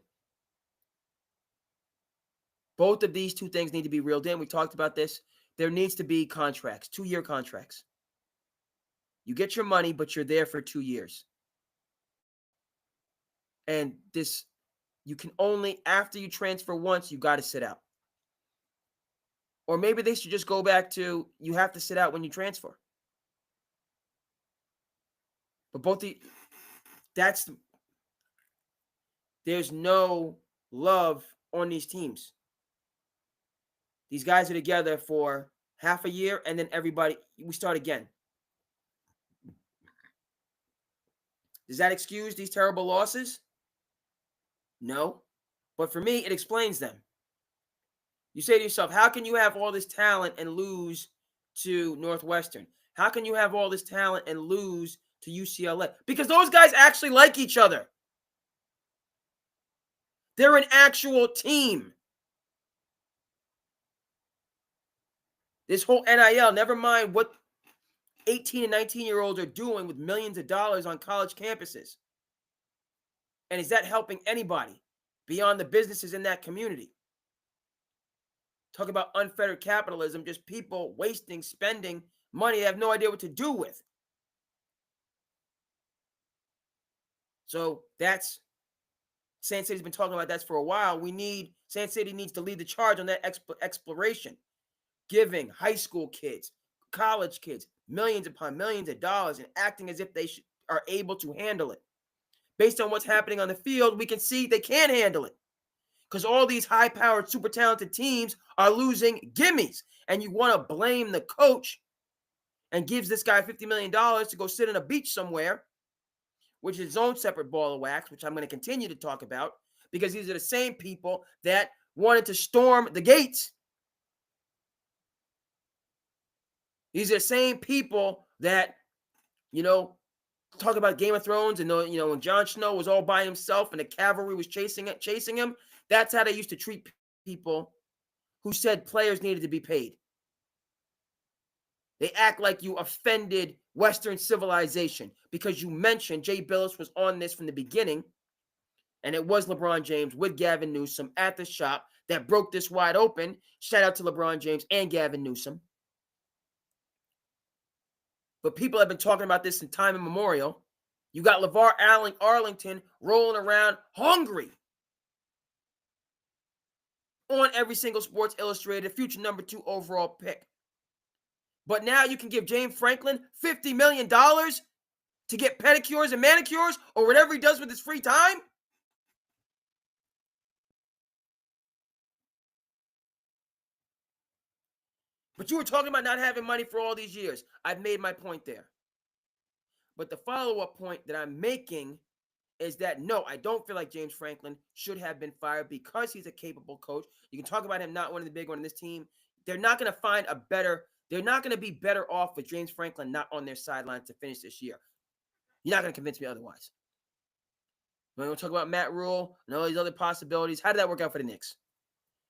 Both of these two things need to be reeled in. We talked about this. There needs to be contracts, 2-year contracts. You get your money, but you're there for 2 years. And this, you can only, after you transfer once, you got to sit out. Or maybe they should just go back to, you have to sit out when you transfer. But there's no love on these teams. These guys are together for half a year, and then we start again. Does that excuse these terrible losses? No. But for me, it explains them. You say to yourself, how can you have all this talent and lose to Northwestern? How can you have all this talent and lose to UCLA? Because those guys actually like each other. They're an actual team. This whole NIL, never mind what 18 and 19-year-olds are doing with millions of dollars on college campuses. And is that helping anybody beyond the businesses in that community? Talk about unfettered capitalism, just people wasting, spending money they have no idea what to do with. So that's, Sand City's been talking about that for a while. Sand City needs to lead the charge on that exploration, giving high school kids, college kids, millions upon millions of dollars and acting as if they are able to handle it. Based on what's happening on the field, we can see they can't handle it. Because all these high-powered, super talented teams are losing gimmies. And you want to blame the coach and gives this guy $50 million to go sit on a beach somewhere, which is his own separate ball of wax, which I'm going to continue to talk about, because these are the same people that wanted to storm the gates. These are the same people that, talk about Game of Thrones and, when Jon Snow was all by himself and the cavalry was chasing him. That's how they used to treat people who said players needed to be paid. They act like you offended Western civilization because you mentioned Jay Bilas was on this from the beginning, and it was LeBron James with Gavin Newsom at the shop that broke this wide open. Shout out to LeBron James and Gavin Newsom. But people have been talking about this in time immemorial. You got LeVar Arlington rolling around hungry on every single Sports Illustrated, future number 2 overall pick. But now you can give James Franklin $50 million to get pedicures and manicures or whatever he does with his free time? But you were talking about not having money for all these years. I've made my point there. But the follow-up point that I'm making is that, no, I don't feel like James Franklin should have been fired because he's a capable coach. You can talk about him not winning the big one in this team. They're not going to be better off with James Franklin not on their sidelines to finish this year. You're not going to convince me otherwise. We're going to talk about Matt Rule and all these other possibilities. How did that work out for the Knicks?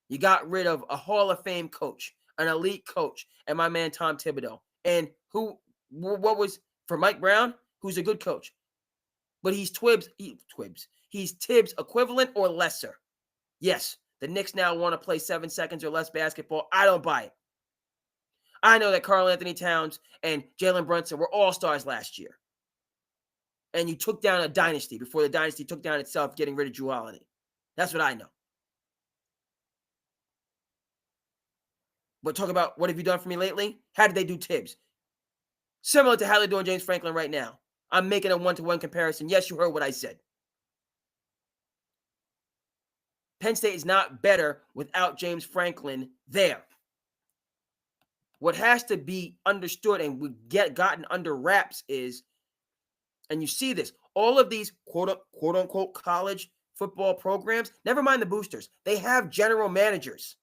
You got rid of a Hall of Fame coach, an elite coach, and my man Tom Thibodeau. And what was for Mike Brown, who's a good coach. But he's He's Tibbs equivalent or lesser. Yes, the Knicks now want to play 7 seconds or less basketball. I don't buy it. I know that Karl-Anthony Towns and Jalen Brunson were all-stars last year. And you took down a dynasty before the dynasty took down itself, getting rid of Jrue Holiday. That's what I know. But talk about what have you done for me lately? How did they do Tibbs? Similar to how they're doing James Franklin right now. I'm making a one-to-one comparison. Yes, you heard what I said. Penn State is not better without James Franklin there. What has to be understood and gotten under wraps is, and you see this, all of these quote-unquote college football programs, never mind the boosters, they have general managers.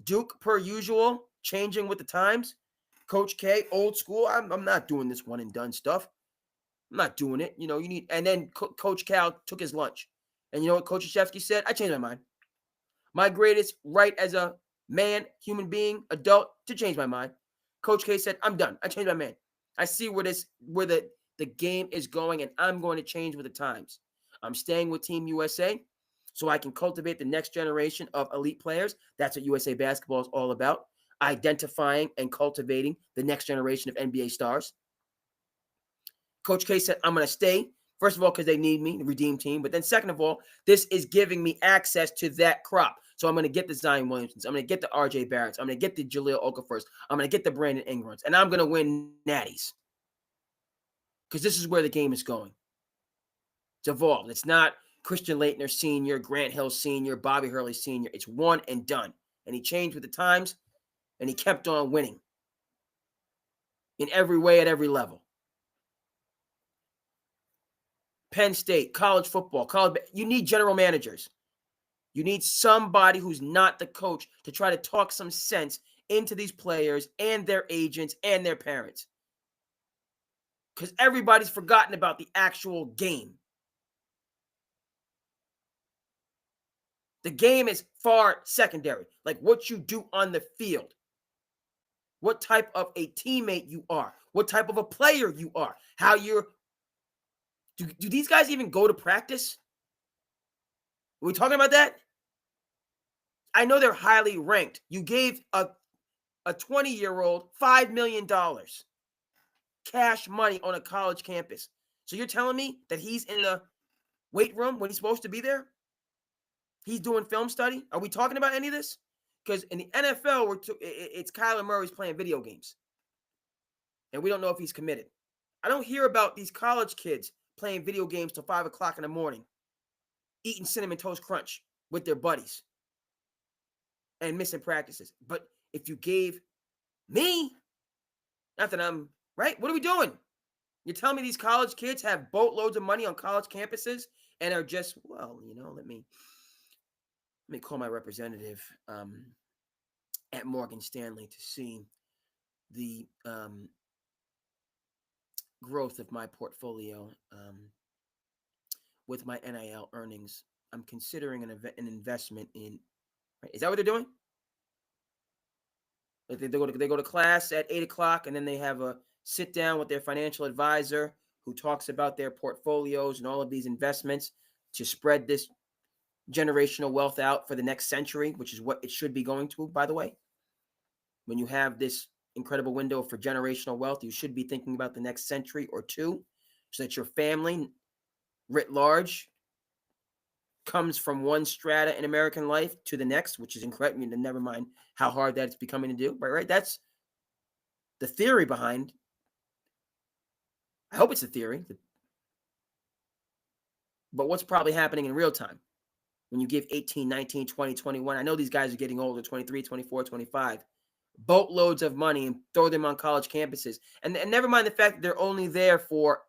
Duke, per usual, changing with the times. Coach K, old school. I'm not doing this one and done stuff. I'm not doing it. And then Coach Cal took his lunch. And you know what Coach Krzyzewski said? I changed my mind. My greatest right as a man, human being, adult, to change my mind. Coach K said, I'm done. I changed my mind. I see where the game is going, and I'm going to change with the times. I'm staying with Team USA so I can cultivate the next generation of elite players. That's what USA basketball is all about. Identifying and cultivating the next generation of NBA stars. Coach K said, I'm going to stay. First of all, because they need me, the redeem team. But then second of all, this is giving me access to that crop. So I'm going to get the Zion Williamsons. I'm going to get the RJ Barretts. I'm going to get the Jahlil Okafors. I'm going to get the Brandon Ingrams. And I'm going to win natties. Because this is where the game is going. It's evolved. It's not Christian Laettner Sr., Grant Hill Sr., Bobby Hurley Sr. It's one and done. And he changed with the times, and he kept on winning. In every way, at every level. Penn State, college football, you need general managers. You need somebody who's not the coach to try to talk some sense into these players and their agents and their parents. Because everybody's forgotten about the actual game. The game is far secondary, like what you do on the field. What type of a teammate you are. What type of a player you are. How you're... Do these guys even go to practice? Are we talking about that? I know they're highly ranked. You gave a 20-year-old $5 million cash money on a college campus. So you're telling me that he's in the weight room when he's supposed to be there? He's doing film study? Are we talking about any of this? Because in the NFL, it's Kyler Murray's playing video games. And we don't know if he's committed. I don't hear about these college kids playing video games till 5 o'clock in the morning, eating Cinnamon Toast Crunch with their buddies and missing practices. But if you gave me, not that I'm, right? What are we doing? You're telling me these college kids have boatloads of money on college campuses and are just, well, let me call my representative at Morgan Stanley to see the growth of my portfolio with my NIL earnings. I'm considering an investment in, right? Is that what they're doing? Like they go to class at 8 o'clock and then they have a sit down with their financial advisor who talks about their portfolios and all of these investments to spread this generational wealth out for the next century, which is what it should be going to, by the way. When you have this incredible window for generational wealth, you should be thinking about the next century or two so that your family writ large comes from one strata in American life to the next, which is incredible. Never mind how hard that it's becoming to do. Right? That's the theory behind. I hope it's a theory. But what's probably happening in real time? When you give 18, 19, 20, 21, I know these guys are getting older, 23, 24, 25, boatloads of money and throw them on college campuses. And never mind the fact that they're only there for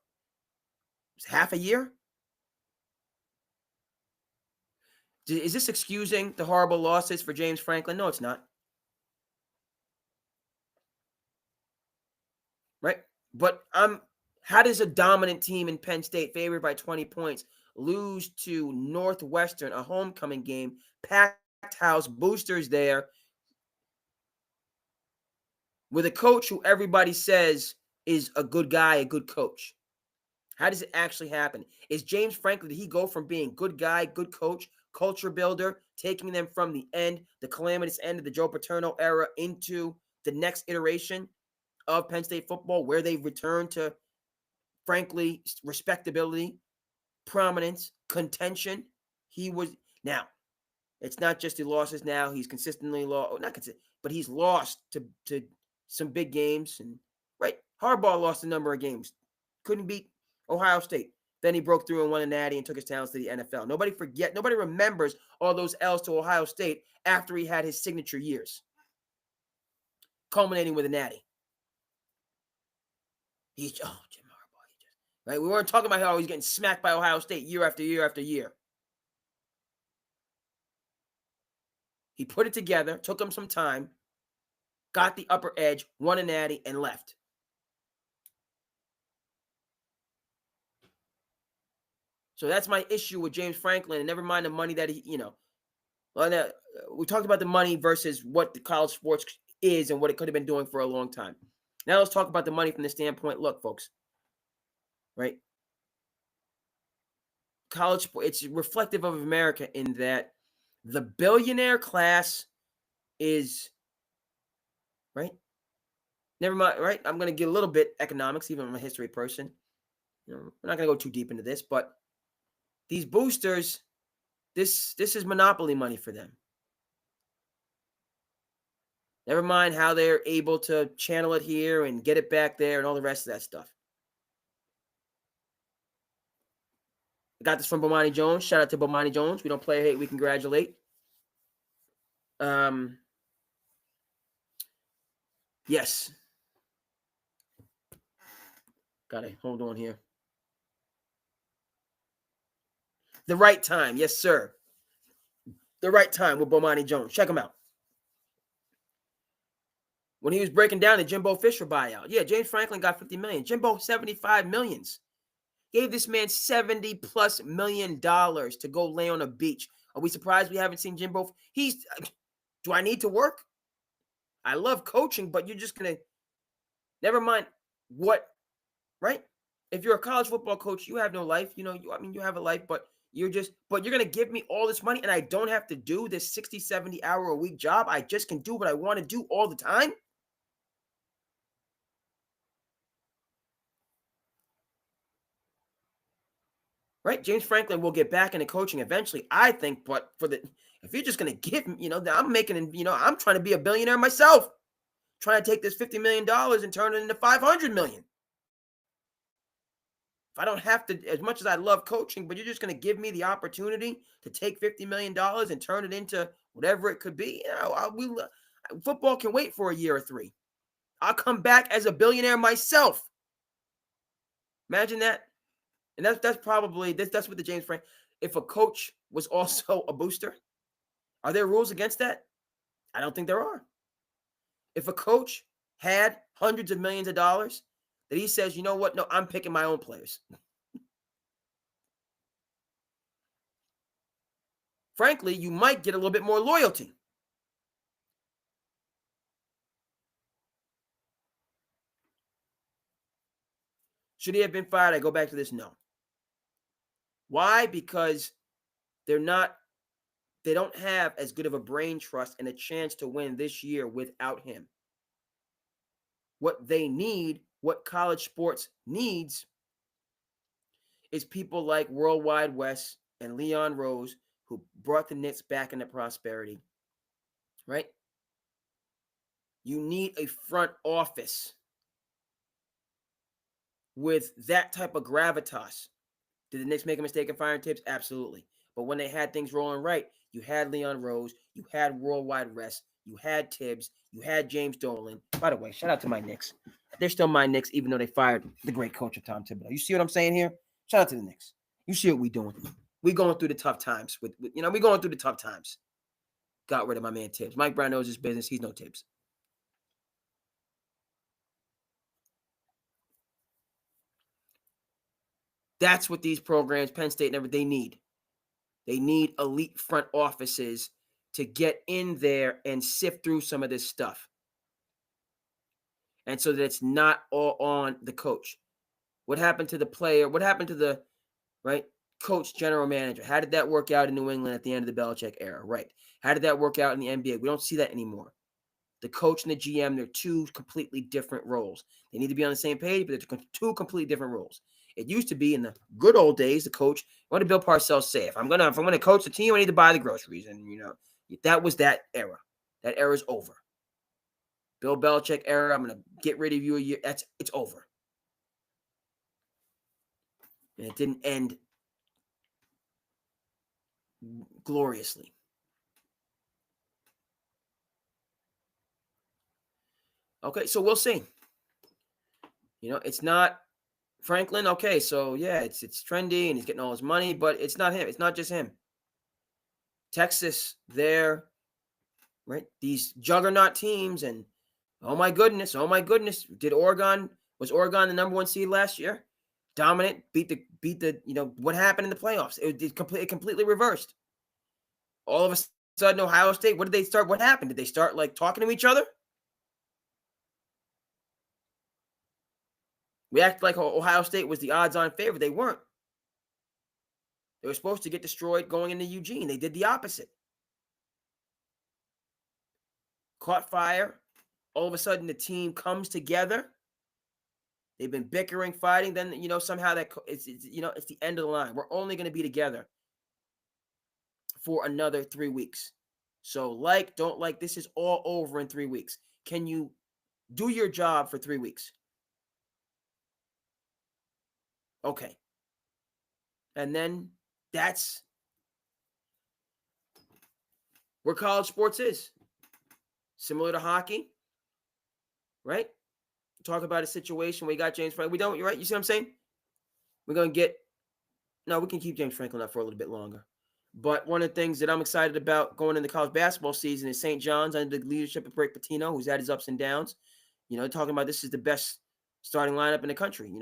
half a year. Is this excusing the horrible losses for James Franklin? No, it's not. Right? But how does a dominant team in Penn State, favored by 20 points, lose to Northwestern, a homecoming game, packed house, boosters there, with a coach who everybody says is a good guy, a good coach? How does it actually happen? Is James Franklin, did he go from being good guy, good coach, culture builder, taking them from the calamitous end of the Joe Paterno era into the next iteration of Penn State football, where they return to, frankly, respectability, prominence, contention? Now, it's not just the losses now. He's consistently lost, not consistent, but he's lost to some big games. And right, Harbaugh lost a number of games. Couldn't beat Ohio State. Then he broke through and won a natty and took his talents to the NFL. Nobody remembers all those L's to Ohio State after he had his signature years, culminating with a natty. Jim Harbaugh, right? We weren't talking about how he's getting smacked by Ohio State year after year after year. He put it together, took him some time, got the upper edge, won a natty, and left. So that's my issue with James Franklin, and never mind the money that he, we talked about the money versus what the college sports is and what it could have been doing for a long time. Now let's talk about the money from the standpoint. Look, folks, right? College sport, it's reflective of America in that the billionaire class is right. Never mind, right? I'm going to get a little bit economics, even I'm a history person. We're not going to go too deep into this, but these boosters, this is monopoly money for them. Never mind how they're able to channel it here and get it back there and all the rest of that stuff. I got this from Bomani Jones. Shout out to Bomani Jones. We don't play hate, we congratulate. Yes. Got it. Hold on here. The Right Time. Yes, sir. The Right Time with Bomani Jones. Check him out. When he was breaking down the Jimbo Fisher buyout. Yeah, James Franklin got $50 million. Jimbo, $75 million. Gave this man $70+ million to go lay on a beach. Are we surprised we haven't seen Jimbo? Do I need to work? I love coaching, but you're just going to, never mind what, right? If you're a college football coach, you have no life. You have a life, but you're going to give me all this money and I don't have to do this 60, 70 hour a week job. I just can do what I want to do all the time. Right? James Franklin will get back into coaching eventually, I think, but if you're just going to give me, I'm trying to be a billionaire myself, trying to take this $50 million and turn it into $500 million. If I don't have to, as much as I love coaching, but you're just going to give me the opportunity to take $50 million and turn it into whatever it could be, football can wait for a year or three. I'll come back as a billionaire myself. Imagine that. And that's probably that's what the James Franklin. If a coach was also a booster, are there rules against that? I don't think there are. If a coach had hundreds of millions of dollars, that he says, you know what? No, I'm picking my own players. Frankly, you might get a little bit more loyalty. Should he have been fired? I go back to this. No. Why? Because they don't have as good of a brain trust and a chance to win this year without him. What they need, what college sports needs, is people like Worldwide Wes and Leon Rose, who brought the Knicks back into prosperity, right? You need a front office with that type of gravitas. Did the Knicks make a mistake in firing Tibbs? Absolutely. But when they had things rolling right, you had Leon Rose, you had Worldwide Wes, you had Tibbs, you had James Dolan. By the way, shout out to my Knicks. They're still my Knicks, even though they fired the great coach of Tom Thibodeau. You see what I'm saying here? Shout out to the Knicks. You see what we doing. We going through the tough times. We going through the tough times. Got rid of my man Tibbs. Mike Brown knows his business. He's no Tibbs. That's what these programs, Penn State and everything, they need. They need elite front offices to get in there and sift through some of this stuff. And so that it's not all on the coach. What happened to the player? What happened to the, right, coach, general manager? How did that work out in New England at the end of the Belichick era? Right. How did that work out in the NBA? We don't see that anymore. The coach and the GM, they're two completely different roles. They need to be on the same page, but they're two completely different roles. It used to be in the good old days, the coach, what did Bill Parcells say? If I'm gonna coach the team, I need to buy the groceries. And that was that era. That era's over. Bill Belichick era, I'm gonna get rid of you a year. It's over. And it didn't end gloriously. Okay, so we'll see. It's not Franklin. Okay, so yeah, it's trendy and he's getting all his money, but it's not him. It's not just him. Texas, there, right? These juggernaut teams, and oh my goodness, was Oregon the number 1 seed last year? Dominant, beat the what happened in the playoffs? It completely reversed. All of a sudden, Ohio State, what did they start? What happened? Did they start like talking to each other? We act like Ohio State was the odds-on favorite. They weren't. They were supposed to get destroyed going into Eugene. They did the opposite. Caught fire. All of a sudden, the team comes together. They've been bickering, fighting. Then somehow it's the end of the line. We're only going to be together for another 3 weeks. So don't like. This is all over in 3 weeks. Can you do your job for 3 weeks? Okay. And then that's where college sports is. Similar to hockey, right? Talk about a situation where you got James Franklin. We don't, you're right. You see what I'm saying? We're going to get, no, we can keep James Franklin up for a little bit longer. But one of the things that I'm excited about going into college basketball season is St. John's under the leadership of Rick Pitino, who's had his ups and downs. Talking about this is the best starting lineup in the country.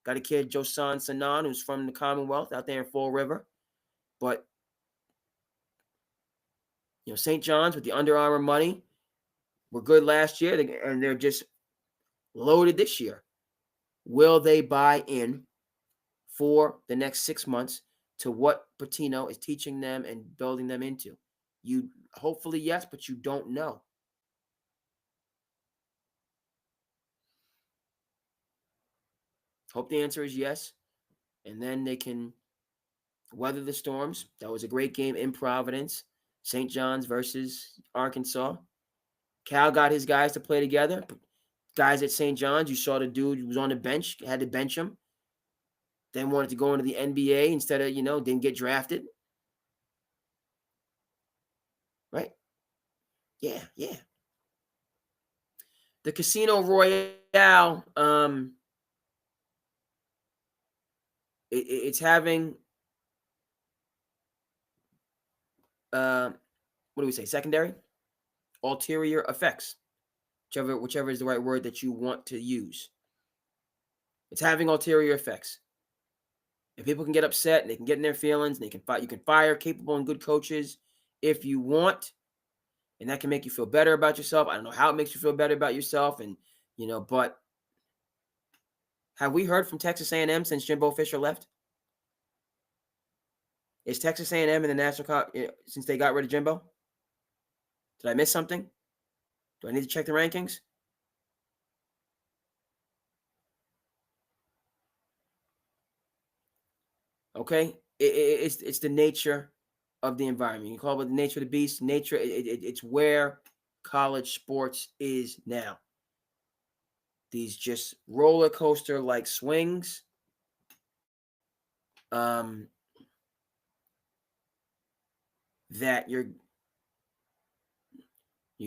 Got a kid, Josan Sanan, who's from the Commonwealth out there in Fall River. But, St. John's with the Under Armour money were good last year, and they're just loaded this year. Will they buy in for the next 6 months to what Pitino is teaching them and building them into? You hopefully yes, but you don't know. Hope the answer is yes. And then they can weather the storms. That was a great game in Providence. St. John's versus Arkansas. Cal got his guys to play together. Guys at St. John's, you saw the dude who was on the bench, had to bench him. Then wanted to go into the NBA instead of, didn't get drafted. Right? Yeah. The Casino Royale, it's having, what do we say, secondary? Ulterior effects. Whichever is the right word that you want to use. It's having ulterior effects. And people can get upset and they can get in their feelings and you can fire capable and good coaches if you want. And that can make you feel better about yourself. I don't know how it makes you feel better about yourself. And, but have we heard from Texas A&M since Jimbo Fisher left? Is Texas A&M in the national since they got rid of Jimbo? Did I miss something? Do I need to check the rankings? Okay, it's the nature of the environment. You call it the nature of the beast. Nature, it's where college sports is now. These just roller coaster like swings. That you're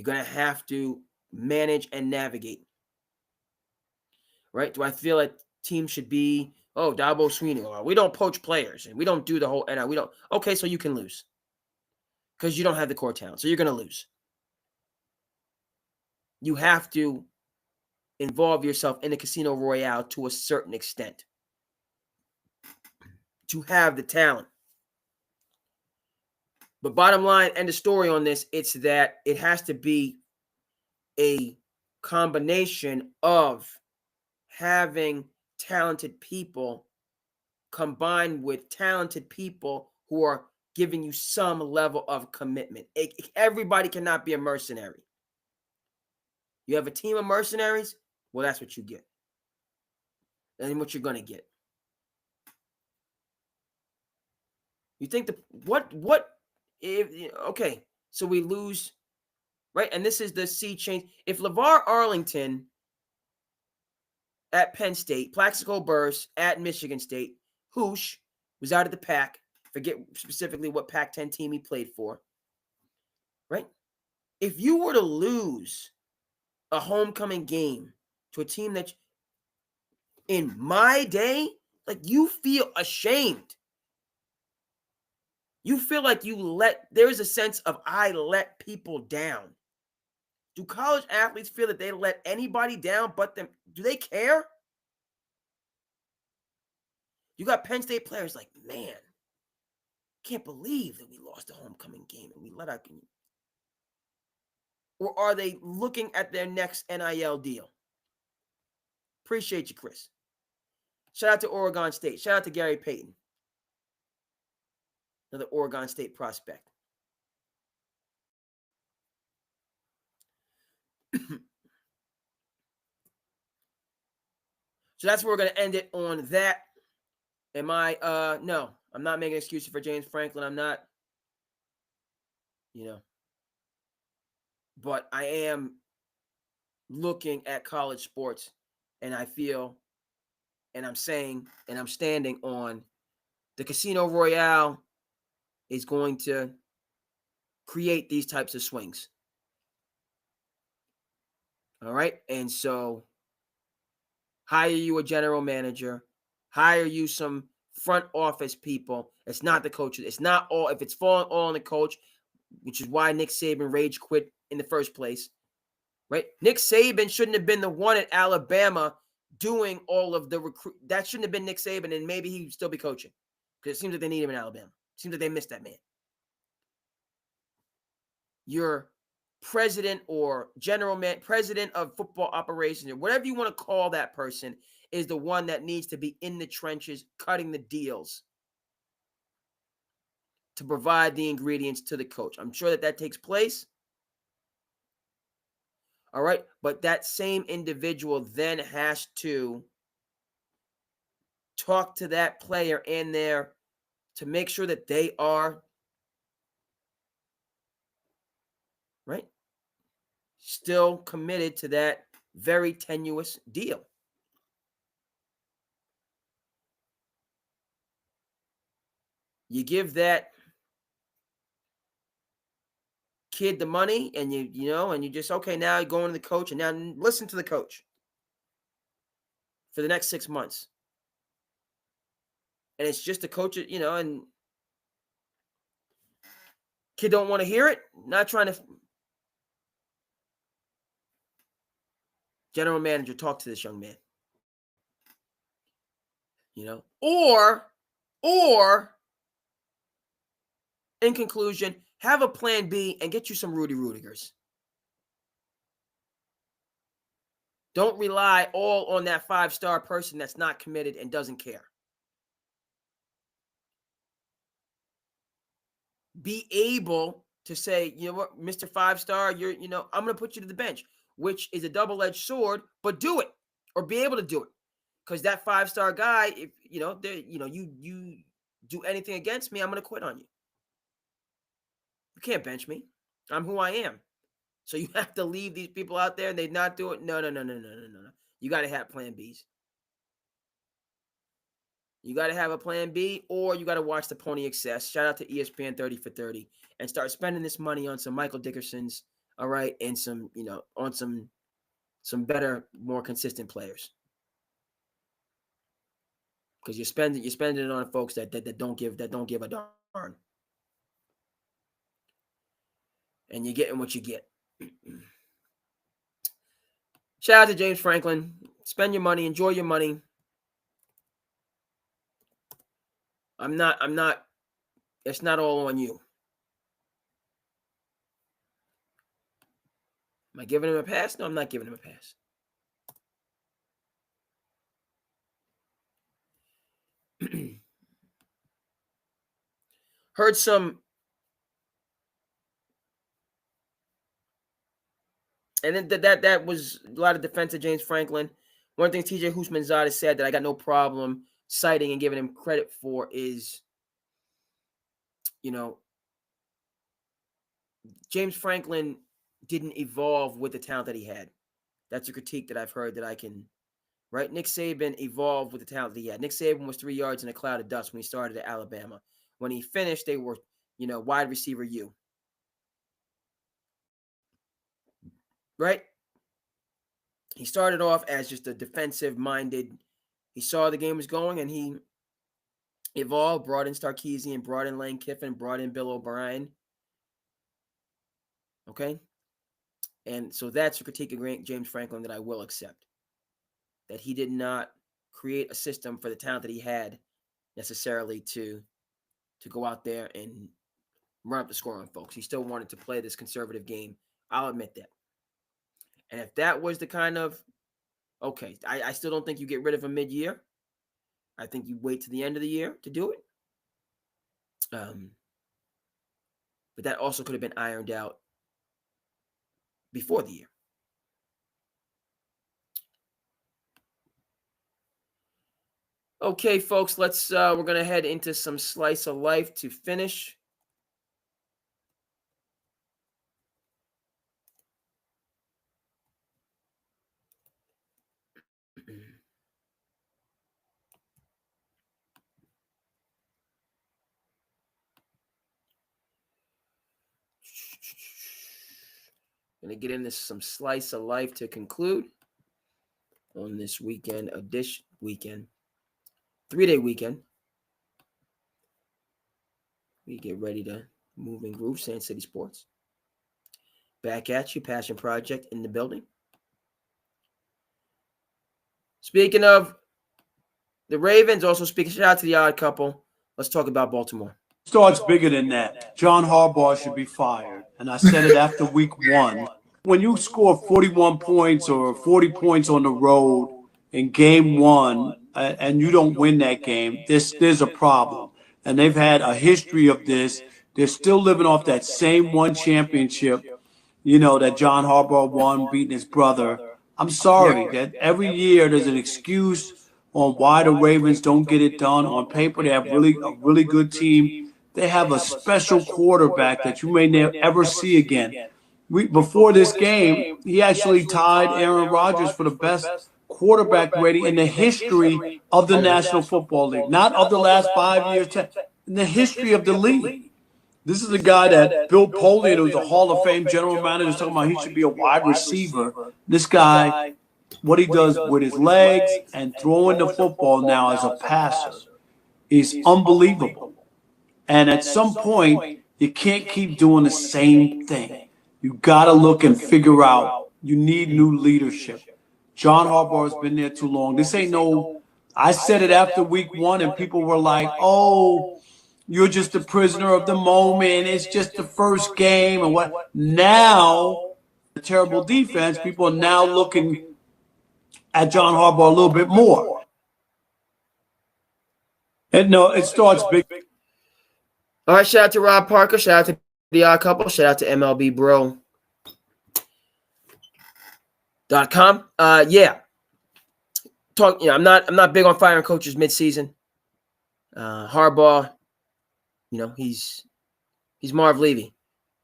gonna have to manage and navigate. Right? Do I feel like teams should be, Dabo Swinney, or we don't poach players and we don't do the whole, and we don't. Okay, so you can lose because you don't have the core talent, so you're gonna lose. You have to involve yourself in the Casino Royale to a certain extent to have the talent. But bottom line, and the story on this, it's that it has to be a combination of having talented people combined with talented people who are giving you some level of commitment. Everybody cannot be a mercenary. You have a team of mercenaries, well, that's what you get. And what you're going to get. You think okay, so we lose, right? And this is the sea change. If LeVar Arlington at Penn State, Plaxico Burress at Michigan State, Hoosh was out of the pack, forget specifically what Pac-10 team he played for, right? If you were to lose a homecoming game to a team that, in my day, like, you feel ashamed. You feel like there's a sense of, I let people down. Do college athletes feel that they let anybody down but them? Do they care? You got Penn State players like, man, Can't believe that we lost the homecoming game and we let our. Or are they looking at their next NIL deal? Appreciate you, Chris. Shout out to Oregon State. Shout out to Gary Payton, another Oregon State prospect. So that's where we're going to end it on that. No, I'm not making excuses for James Franklin. I'm not, but I am looking at college sports, and I feel, and I'm saying, and I'm standing on the Casino Royale is going to create these types of swings. All right. And so hire you a general manager, hire you some front office people. It's not the coach. It's not all, if it's falling all on the coach, which is why Nick Saban rage quit in the first place, right? Nick Saban shouldn't have been the one at Alabama doing all of the recruit. That shouldn't have been Nick Saban, and maybe he'd still be coaching because it seems like they need him in Alabama. It seems like they missed that man. Your president or president of football operations, or whatever you want to call that person, is the one that needs to be in the trenches, cutting the deals to provide the ingredients to the coach. I'm sure that takes place. All right. But that same individual then has to talk to that player in there to make sure that they are, right, still committed to that very tenuous deal. You give that kid the money, and you just, okay, now you're going to the coach, and now listen to the coach for the next 6 months. And it's just the coach, and kid don't want to hear it, not trying to. General manager, talk to this young man. Or in conclusion, have a plan B and get you some Rudy Rudigers. Don't rely all on that 5-star person that's not committed and doesn't care. Be able to say, you know what, Mr. 5-star, I'm going to put you to the bench, which is a double-edged sword, but do it, or be able to do it. Because that 5-star guy, if you do anything against me, I'm going to quit on you. You can't bench me. I'm who I am. So you have to leave these people out there and they not do it. No. You got to have plan Bs. You got to have a plan B, or you got to watch the Pony Excess. Shout out to ESPN 30 for 30 and start spending this money on some Michael Dickersons, all right, and some, on some better, more consistent players. Because you're spending it on folks that don't give a darn. And you're getting what you get. Shout out to James Franklin. Spend your money, enjoy your money. It's not all on you. Am I giving him a pass? No, I'm not giving him a pass. Heard some, and then that was a lot of defense of James Franklin. One thing TJ Houshmandzadeh said that I got no problem citing and giving him credit for is, James Franklin didn't evolve with the talent that he had. That's a critique that I've heard that I can, right? Nick Saban evolved with the talent that he had. Nick Saban was 3 yards in a cloud of dust when he started at Alabama. When he finished, they were, wide receiver U. Right? He started off as just a defensive-minded. He saw the game was going, and he evolved, brought in Sarkisian, brought in Lane Kiffin, brought in Bill O'Brien. Okay? And so that's a critique of James Franklin that I will accept. That he did not create a system for the talent that he had necessarily to to go out there and run up the score on folks. He still wanted to play this conservative game. I'll admit that. And if that was the kind of, okay, I still don't think you get rid of him mid-year. I think you wait to the end of the year to do it. But that also could have been ironed out before the year. Okay, folks, we're going to head into some slice of life to finish. Going to get into some slice of life to conclude on this weekend, 3-day weekend. We get ready to move and groove. Sand City Sports. Back at you, Passion Project in the building. Speaking of the Ravens, also speaking, shout out to the Odd Couple. Let's talk about Baltimore. Starts bigger than that. John Harbaugh should be fired. And I said it after week 1. When you score 41 points or 40 points on the road in game 1 and you don't win that game, there's a problem. And they've had a history of this. They're still living off that same one championship, that John Harbaugh won, beating his brother. I'm sorry that every year there's an excuse on why the Ravens don't get it done. On paper, they have a really good team. They have a special quarterback that you may never ever see again. Before this game, he actually tied Aaron Rodgers for the best quarterback rating in the history of the National Football League. Not of the last 5 years, in the history of the league. This is a guy that Bill Polian, who's a Hall of Fame general manager, is talking about he should be a wide receiver. This guy, what he does with his legs and throwing the football now as a passer is unbelievable. And at some point, you can't keep doing the same thing. You got to look and figure out you need new leadership. John Harbaugh has been there too long. This ain't no, I said it after week 1 and people were like, oh, you're just a prisoner of the moment. It's just the first game. And what now, the terrible defense, people are now looking at John Harbaugh a little bit more. And no, it starts big. All right, shout out to Rob Parker. Shout out to the Odd Couple. Shout out to MLBBro.com. Yeah. I'm not big on firing coaches midseason. Harbaugh, he's Marv Levy,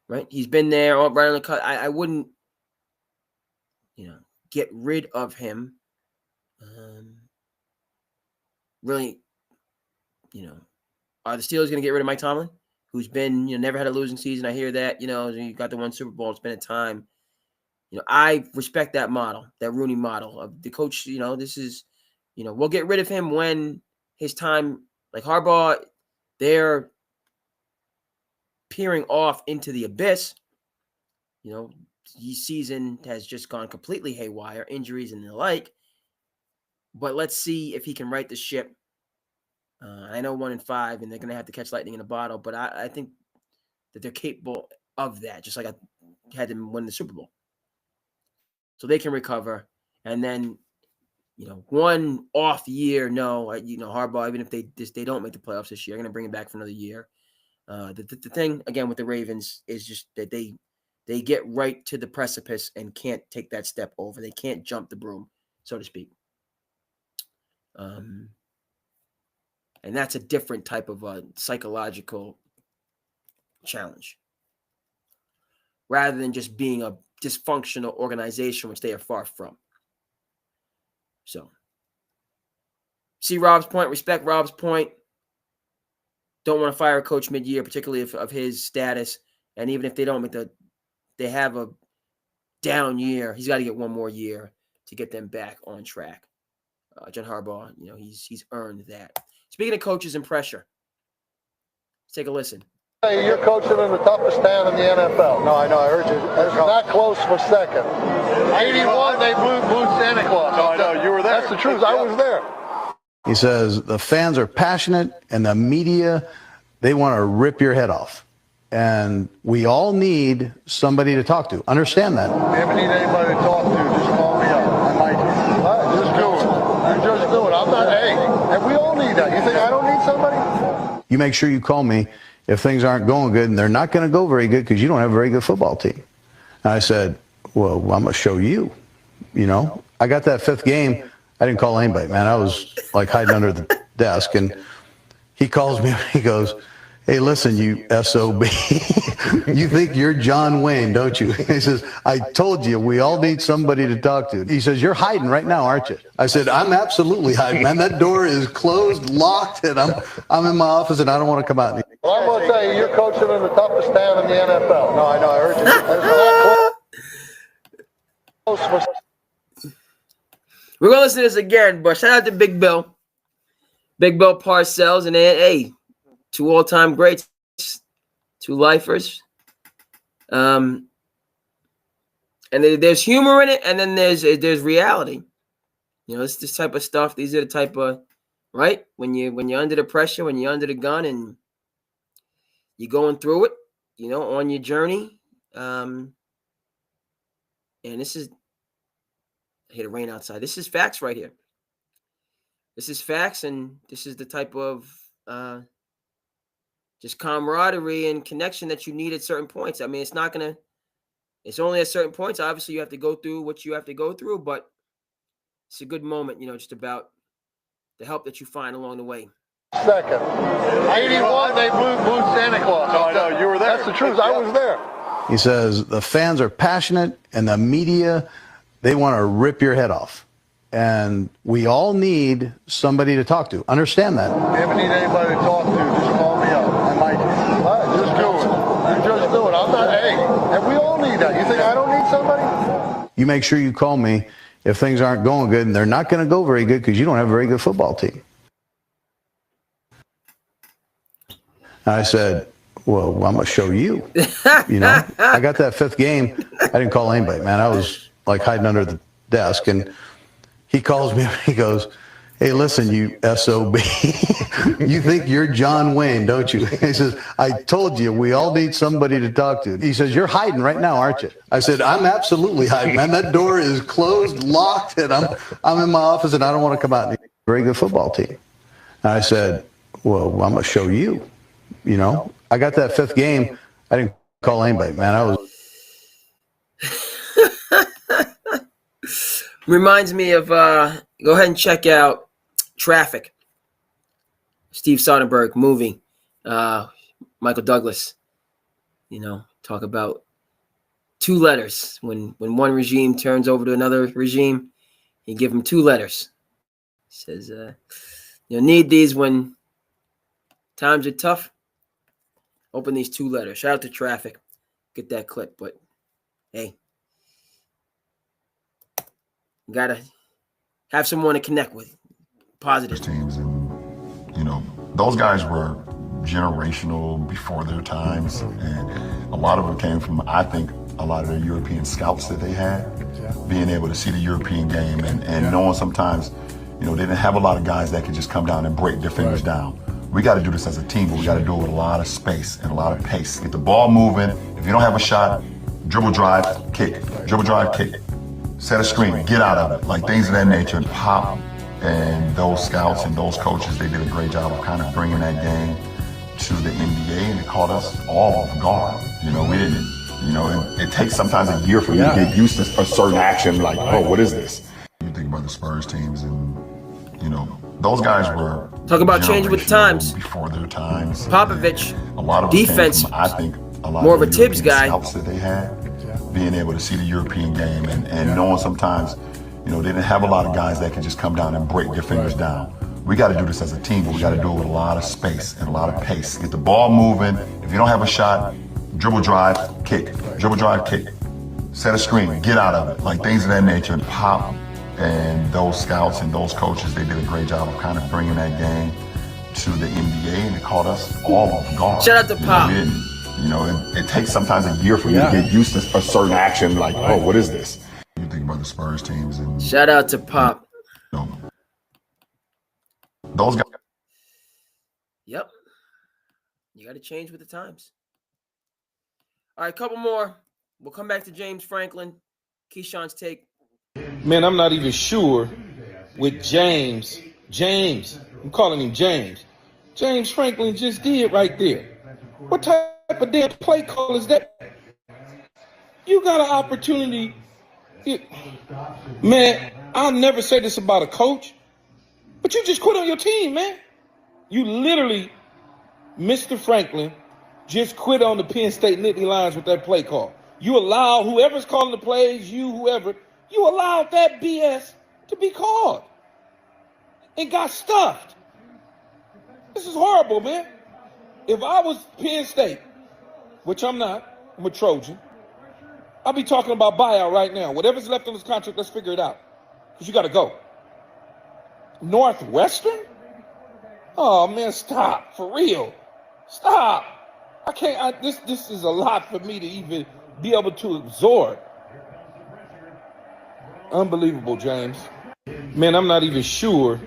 right? He's been there right on the cut. I wouldn't, get rid of him. Really, are the Steelers going to get rid of Mike Tomlin, who's been, never had a losing season? I hear that, you got the one Super Bowl. It's been a time. I respect that model, that Rooney model of the coach. This is, we'll get rid of him when his time, like Harbaugh, they're peering off into the abyss. His season has just gone completely haywire, injuries and the like. But let's see if he can right the ship. I know 1-5, and they're going to have to catch lightning in a bottle, but I think that they're capable of that, just like I had them win the Super Bowl. So they can recover. And then, one off year, Harbaugh, even if they don't make the playoffs this year, they're going to bring him back for another year. The thing, again, with the Ravens is just that they get right to the precipice and can't take that step over. They can't jump the broom, so to speak. And that's a different type of psychological challenge. Rather than just being a dysfunctional organization, which they are far from. So, see Rob's point, respect Rob's point. Don't want to fire a coach mid-year, particularly of his status. And even if they don't they have a down year, he's got to get one more year to get them back on track. John Harbaugh, he's earned that. Speaking of coaches and pressure, let's take a listen. Hey, you're coaching in the toughest town in the NFL. No, I know. I heard you. It's not close for second. 81, they blew Santa Claus. No, I know. You were there. That's the truth. I was there. He says the fans are passionate and the media they want to rip your head off. And we all need somebody to talk to. Understand that. If you ever need anybody to talk to, just call me up. I might just do it. You just do it. I'm not, hey, and we all need that. You think I don't need somebody? You make sure you call me if things aren't going good, and they're not going to go very good because you don't have a very good football team. And I said, well, I'm going to show you. You know, I got that fifth game. I didn't call anybody, man. I was like hiding under the desk, and he calls me. He goes, hey, listen, you SOB, you think you're John Wayne, don't you? He says, I told you, we all need somebody to talk to. He says, you're hiding right now, aren't you? I said, I'm absolutely hiding, man. That door is closed, locked, and I'm in my office, and I don't want to come out. Well, I'm going to tell you, you're coaching in the toughest town in the NFL. No, I know, I heard you. We're going to listen to this again, but shout out to Big Bill Parcells, and hey, two all-time greats, two lifers. And there's humor in it, and then there's reality. You know, it's this type of stuff. These are the type of, right? When you're under the pressure, when you're under the gun, and you're going through it, you know, on your journey. And this is, I hear the rain outside. This is facts right here. This is facts, and this is the type of just camaraderie and connection that you need at certain points. I mean, it's only at certain points. Obviously, you have to go through what you have to go through, but it's a good moment, you know, just about the help that you find along the way. Second. 81, they blew Santa Claus. No, I know, you were there. That's the truth. I was there. He says the fans are passionate, and the media, they want to rip your head off. And we all need somebody to talk to. Understand that. If you ever need anybody to talk to, just call me up. I might just do it. You just do it. I'm not, hey, and we all need that. You think I don't need somebody? You make sure you call me if things aren't going good, and they're not going to go very good because you don't have a very good football team. I said, well, I'm going to show you. You know, I got that fifth game. I didn't call anybody, man. I was like hiding under the desk, and he calls me. He goes, hey, listen, you SOB, you think you're John Wayne, don't you? He says, I told you, we all need somebody to talk to. He says, you're hiding right now, aren't you? I said, I'm absolutely hiding, man. That door is closed, locked, and I'm in my office, and I don't want to come out. Very good football team. And I said, well, I'm going to show you. You know, I got that fifth game. I didn't call anybody, man. I was. Reminds me of, go ahead and check out Traffic. Steve Soderbergh movie. Michael Douglas. You know, talk about two letters. When one regime turns over to another regime, you give them two letters. He says, you'll need these when times are tough. Open these two letters. Shout out to Traffic. Get that clip. But, hey, you got to have someone to connect with. Positive. Teams, and, you know, those guys were generational before their times. And a lot of it came from, I think, a lot of the European scouts that they had. Being able to see the European game and knowing sometimes, you know, they didn't have a lot of guys that could just come down and break their fingers down. We got to do this as a team, but we got to do it with a lot of space and a lot of pace. Get the ball moving. If you don't have a shot, dribble, drive, kick. Dribble, drive, kick. Set a screen, get out of it. Like things of that nature. And Pop and those scouts and those coaches, they did a great job of kind of bringing that game to the NBA, and it caught us all off guard. You know, we didn't, you know, it takes sometimes a year for you to get used to a certain action, like, oh, what is this? You think about the Spurs teams, and, you know, those guys were talk about changing with the times before their times. Popovich, a lot of defense, from, I think, a lot more of a Tibbs guy. Scouts that they had, being able to see the European game and knowing sometimes, you know, they didn't have a lot of guys that could just come down and break their fingers down. We got to do this as a team, but we got to do it with a lot of space and a lot of pace. Get the ball moving. If you don't have a shot, dribble, drive, kick. Dribble, drive, kick. Set a screen, get out of it. Like things of that nature. And Pop and those scouts and those coaches, they did a great job of kind of bringing that game to the NBA, and it caught us all off guard. Shout out to Pop. You know, it takes sometimes a year for you to get used to a certain action, like, oh, what is this? You think about the Spurs teams, and shout out to Pop. You know, those guys. Yep. You got to change with the times. All right, a couple more. We'll come back to James Franklin. Keyshawn's take. Man, I'm not even sure with James. I'm calling him James. James Franklin just did right there. What type of damn play call is that? You got an opportunity. Man, I'll never say this about a coach, but you just quit on your team, man. You literally, Mr. Franklin, just quit on the Penn State Nittany Lions with that play call. You allow whoever's calling the plays, whoever, you allowed that BS to be called and got stuffed. This is horrible, man. If I was Penn State, which I'm not, I'm a Trojan, I'll be talking about buyout right now. Whatever's left on this contract, let's figure it out. Because you got to go. Northwestern? Oh, man, stop. For real. Stop. I can't. This is a lot for me to even be able to absorb. Unbelievable, James. Man, I'm not even sure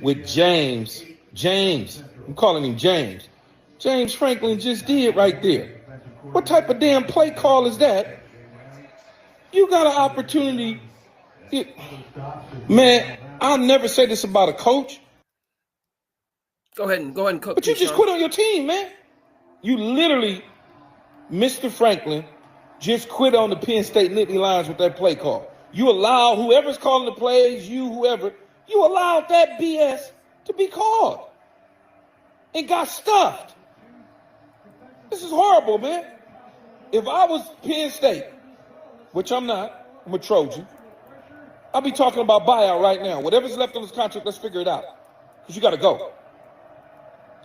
with James. I'm calling him James. James Franklin just did right there. What type of damn play call is that? You got an opportunity. Man, I'll never say this about a coach. Go ahead and cook. But you just quit on your team, man. You literally, Mr. Franklin, just quit on the Penn State Nittany Lions with that play call. You allow whoever's calling the plays, whoever, you allowed that BS to be called and got stuffed. This is horrible, man. If I was Penn State, which I'm not, I'm a Trojan, I'll be talking about buyout right now. Whatever's left on this contract, let's figure it out. Because you got to go.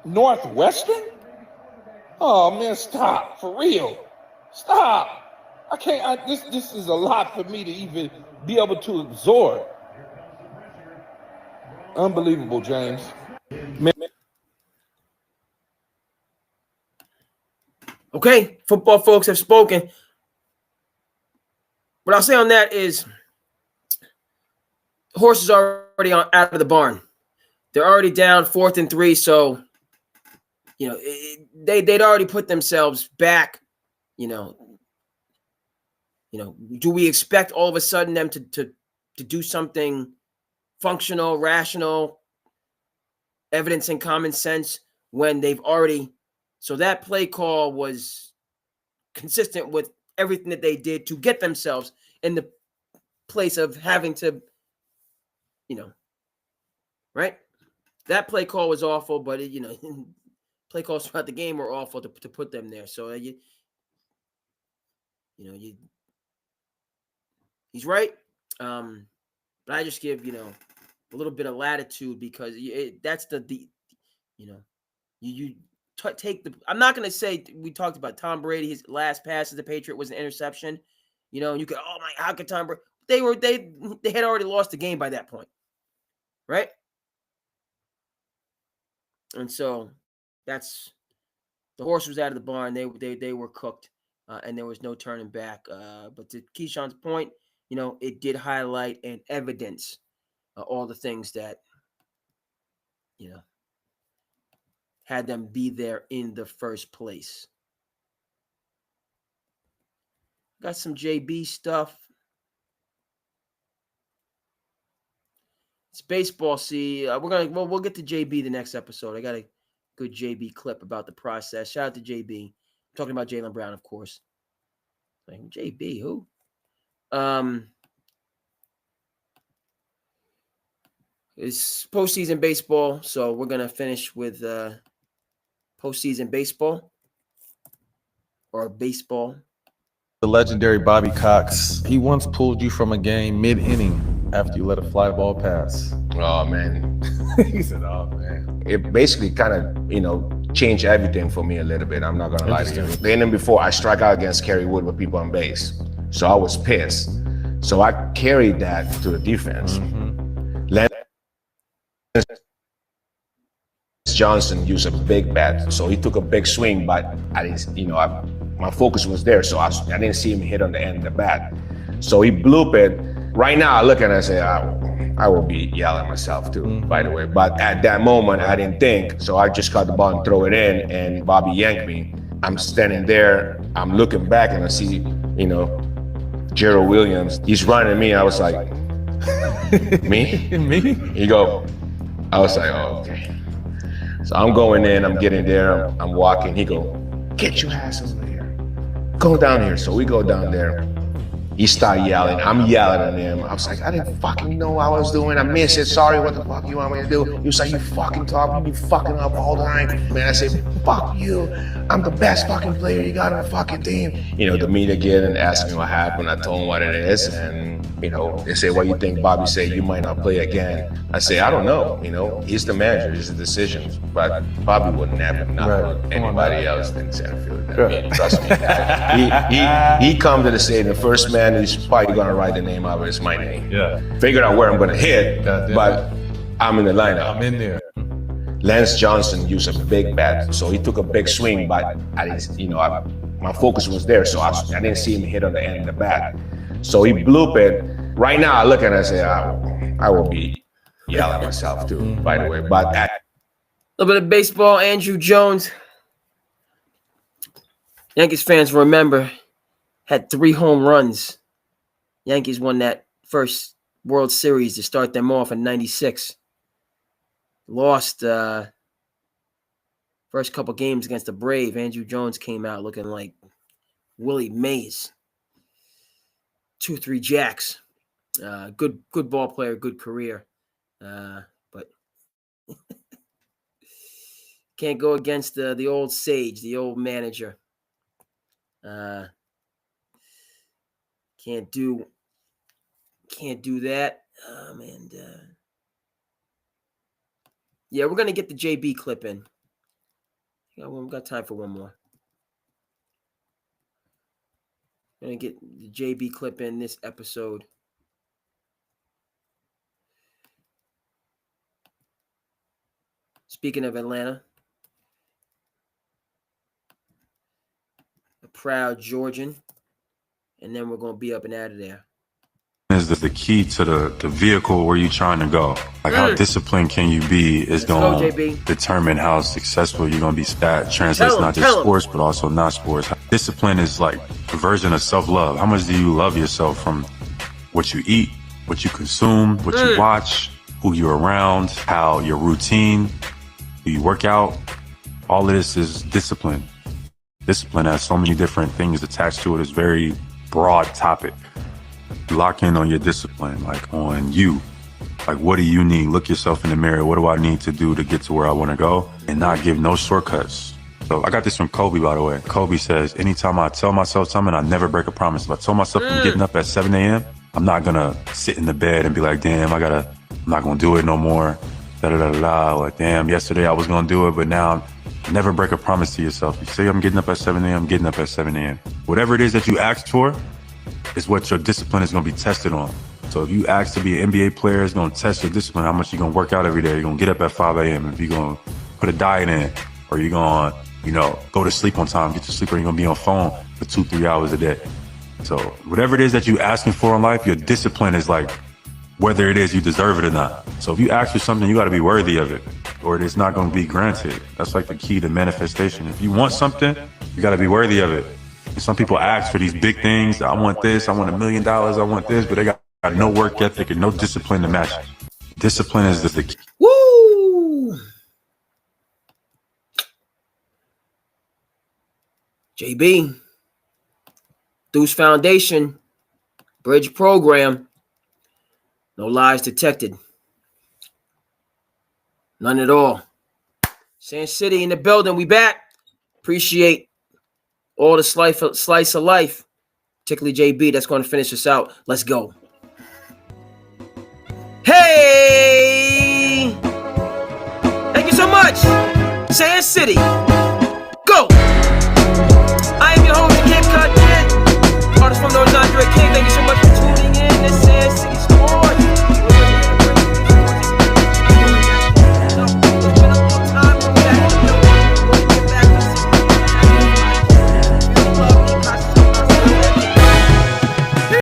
Northwestern? Oh, man, stop. For real. Stop. I can't. This is a lot for me to even be able to absorb. Unbelievable, James. Man. Okay, football folks have spoken. What I'll say on that is the horse is already out of the barn. They're already down 4th and 3, so they'd already put themselves back. Do we expect all of a sudden them to do something functional, rational, evidence and common sense when they've already? So that play call was consistent with everything that they did to get themselves in the place of having to, right? That play call was awful, but play calls throughout the game were awful to put them there. So he's right. But I just give a little bit of latitude because that's you take the. I'm not going to say we talked about Tom Brady. His last pass as a Patriot was an interception. And you could, oh my, how could Tom Brady? They had already lost the game by that point, right? And so that's the horse was out of the barn. They were cooked, and there was no turning back. But to Keyshawn's point, it did highlight and evidence all the things that had them be there in the first place. Got some JB stuff. It's baseball. See, we'll get to JB the next episode. I got a good JB clip about the process. Shout out to JB. I'm talking about Jaylen Brown, of course. Like, JB, who? It's postseason baseball, so we're gonna finish with postseason baseball or baseball. The legendary Bobby Cox, he once pulled you from a game mid-inning after you let a fly ball pass. Oh, man. He said, oh, man. It basically kind of, changed everything for me a little bit. I'm not going to lie to you. The inning before, I struck out against Kerry Wood with people on base. So I was pissed. So I carried that to the defense. Lance Johnson used a big bat, so he took a big swing, but I didn't, my focus was there, so I didn't see him hit on the end of the bat. So he blooped it. Right now, I look at it and I say, I will be yelling at myself too, by the way. But at that moment, I didn't think. So I just caught the ball and throw it in, and Bobby yanked me. I'm standing there, I'm looking back, and I see, Gerald Williams. He's running at me. I was like, me? Me? I was like, oh, okay. So I'm going in, I'm getting there, I'm walking. He go, get your ass over here. Go down here. So we go down there. He started yelling. I'm yelling at him. I was like, I didn't fucking know what I was doing. I missed it. Sorry, what the fuck you want me to do? He was like, you fucking talk. You be fucking up all the time. Man, I said, fuck you. I'm the best fucking player you got on the fucking team. The media again and asked me what happened. I told him what it is. And, they say, what do you think? Bobby said, you might not play again. I say, I don't know. He's the manager. It's the decisions. But Bobby would never not put anybody else in center field. Trust me. He come to the stadium. The first man he's probably going to write the name of it is my name. Yeah. Figure out where I'm going to hit, but I'm in the lineup. I'm in there. Lance Johnson used a big bat, so he took a big swing, but I didn't, my focus was there, so I didn't see him hit on the end of the bat. So he blooped it. Right now, I look at it and I say, I will be yelling at myself too, by the way. But a little bit of baseball, Andruw Jones. Yankees fans remember, had 3 home runs. Yankees won that first World Series to start them off in '96. Lost first couple games against the Braves. Andruw Jones came out looking like Willie Mays. 2-3 jacks. Good ball player, good career. But can't go against the old sage, the old manager. Can't do that. Yeah, we're gonna get the JB clip in. We've got time for one more. Gonna get the JB clip in this episode. Speaking of Atlanta, a proud Georgian, and then we're gonna be up and out of there. Is the key to the vehicle where you're trying to go. Like how disciplined can you be is going to determine how successful you're going to be. That translates not just sports, but also not sports. Discipline is like a version of self-love. How much do you love yourself from what you eat, what you consume, what you watch, who you're around, how your routine, do you work out? All of this is discipline. Discipline has so many different things attached to it. It's a very broad topic. Lock in on your discipline, like on you. Like, what do you need? Look yourself in the mirror. What do I need to do to get to where I want to go? And not give no shortcuts. So I got this from Kobe, by the way. Kobe says, anytime I tell myself something, I never break a promise. If I told myself I'm getting up at 7 a.m., I'm not going to sit in the bed and be like, damn, I'm not going to do it no more. Like, damn, yesterday I was going to do it, but now never break a promise to yourself. You say I'm getting up at 7 a.m., I'm getting up at 7 a.m. Whatever it is that you asked for, is what your discipline is going to be tested on. So if you ask to be an NBA player, it's going to test your discipline, how much you're going to work out every day. You're going to get up at 5 a.m. If you're going to put a diet in, or you're going to, go to sleep on time, get to sleep, or you're going to be on phone for 2-3 hours a day. So whatever it is that you're asking for in life, your discipline is like whether it is you deserve it or not. So if you ask for something, you got to be worthy of it, or it is not going to be granted. That's like the key to manifestation. If you want something, you got to be worthy of it. Some people ask for these big things. I want this. I want $1 million. I want this, but they got no work ethic and no discipline to match it. Discipline is the key. Woo! JB, Deuce Foundation, Bridge Program, no lies detected. None at all. Sand City in the building. We back. Appreciate all the slice of life, particularly JB. That's going to finish us out. Let's go. Hey! Thank you so much. Sand City. Go! I am your host, Kid Cut Kid. Artist from Northern Andre King. Thank you so much.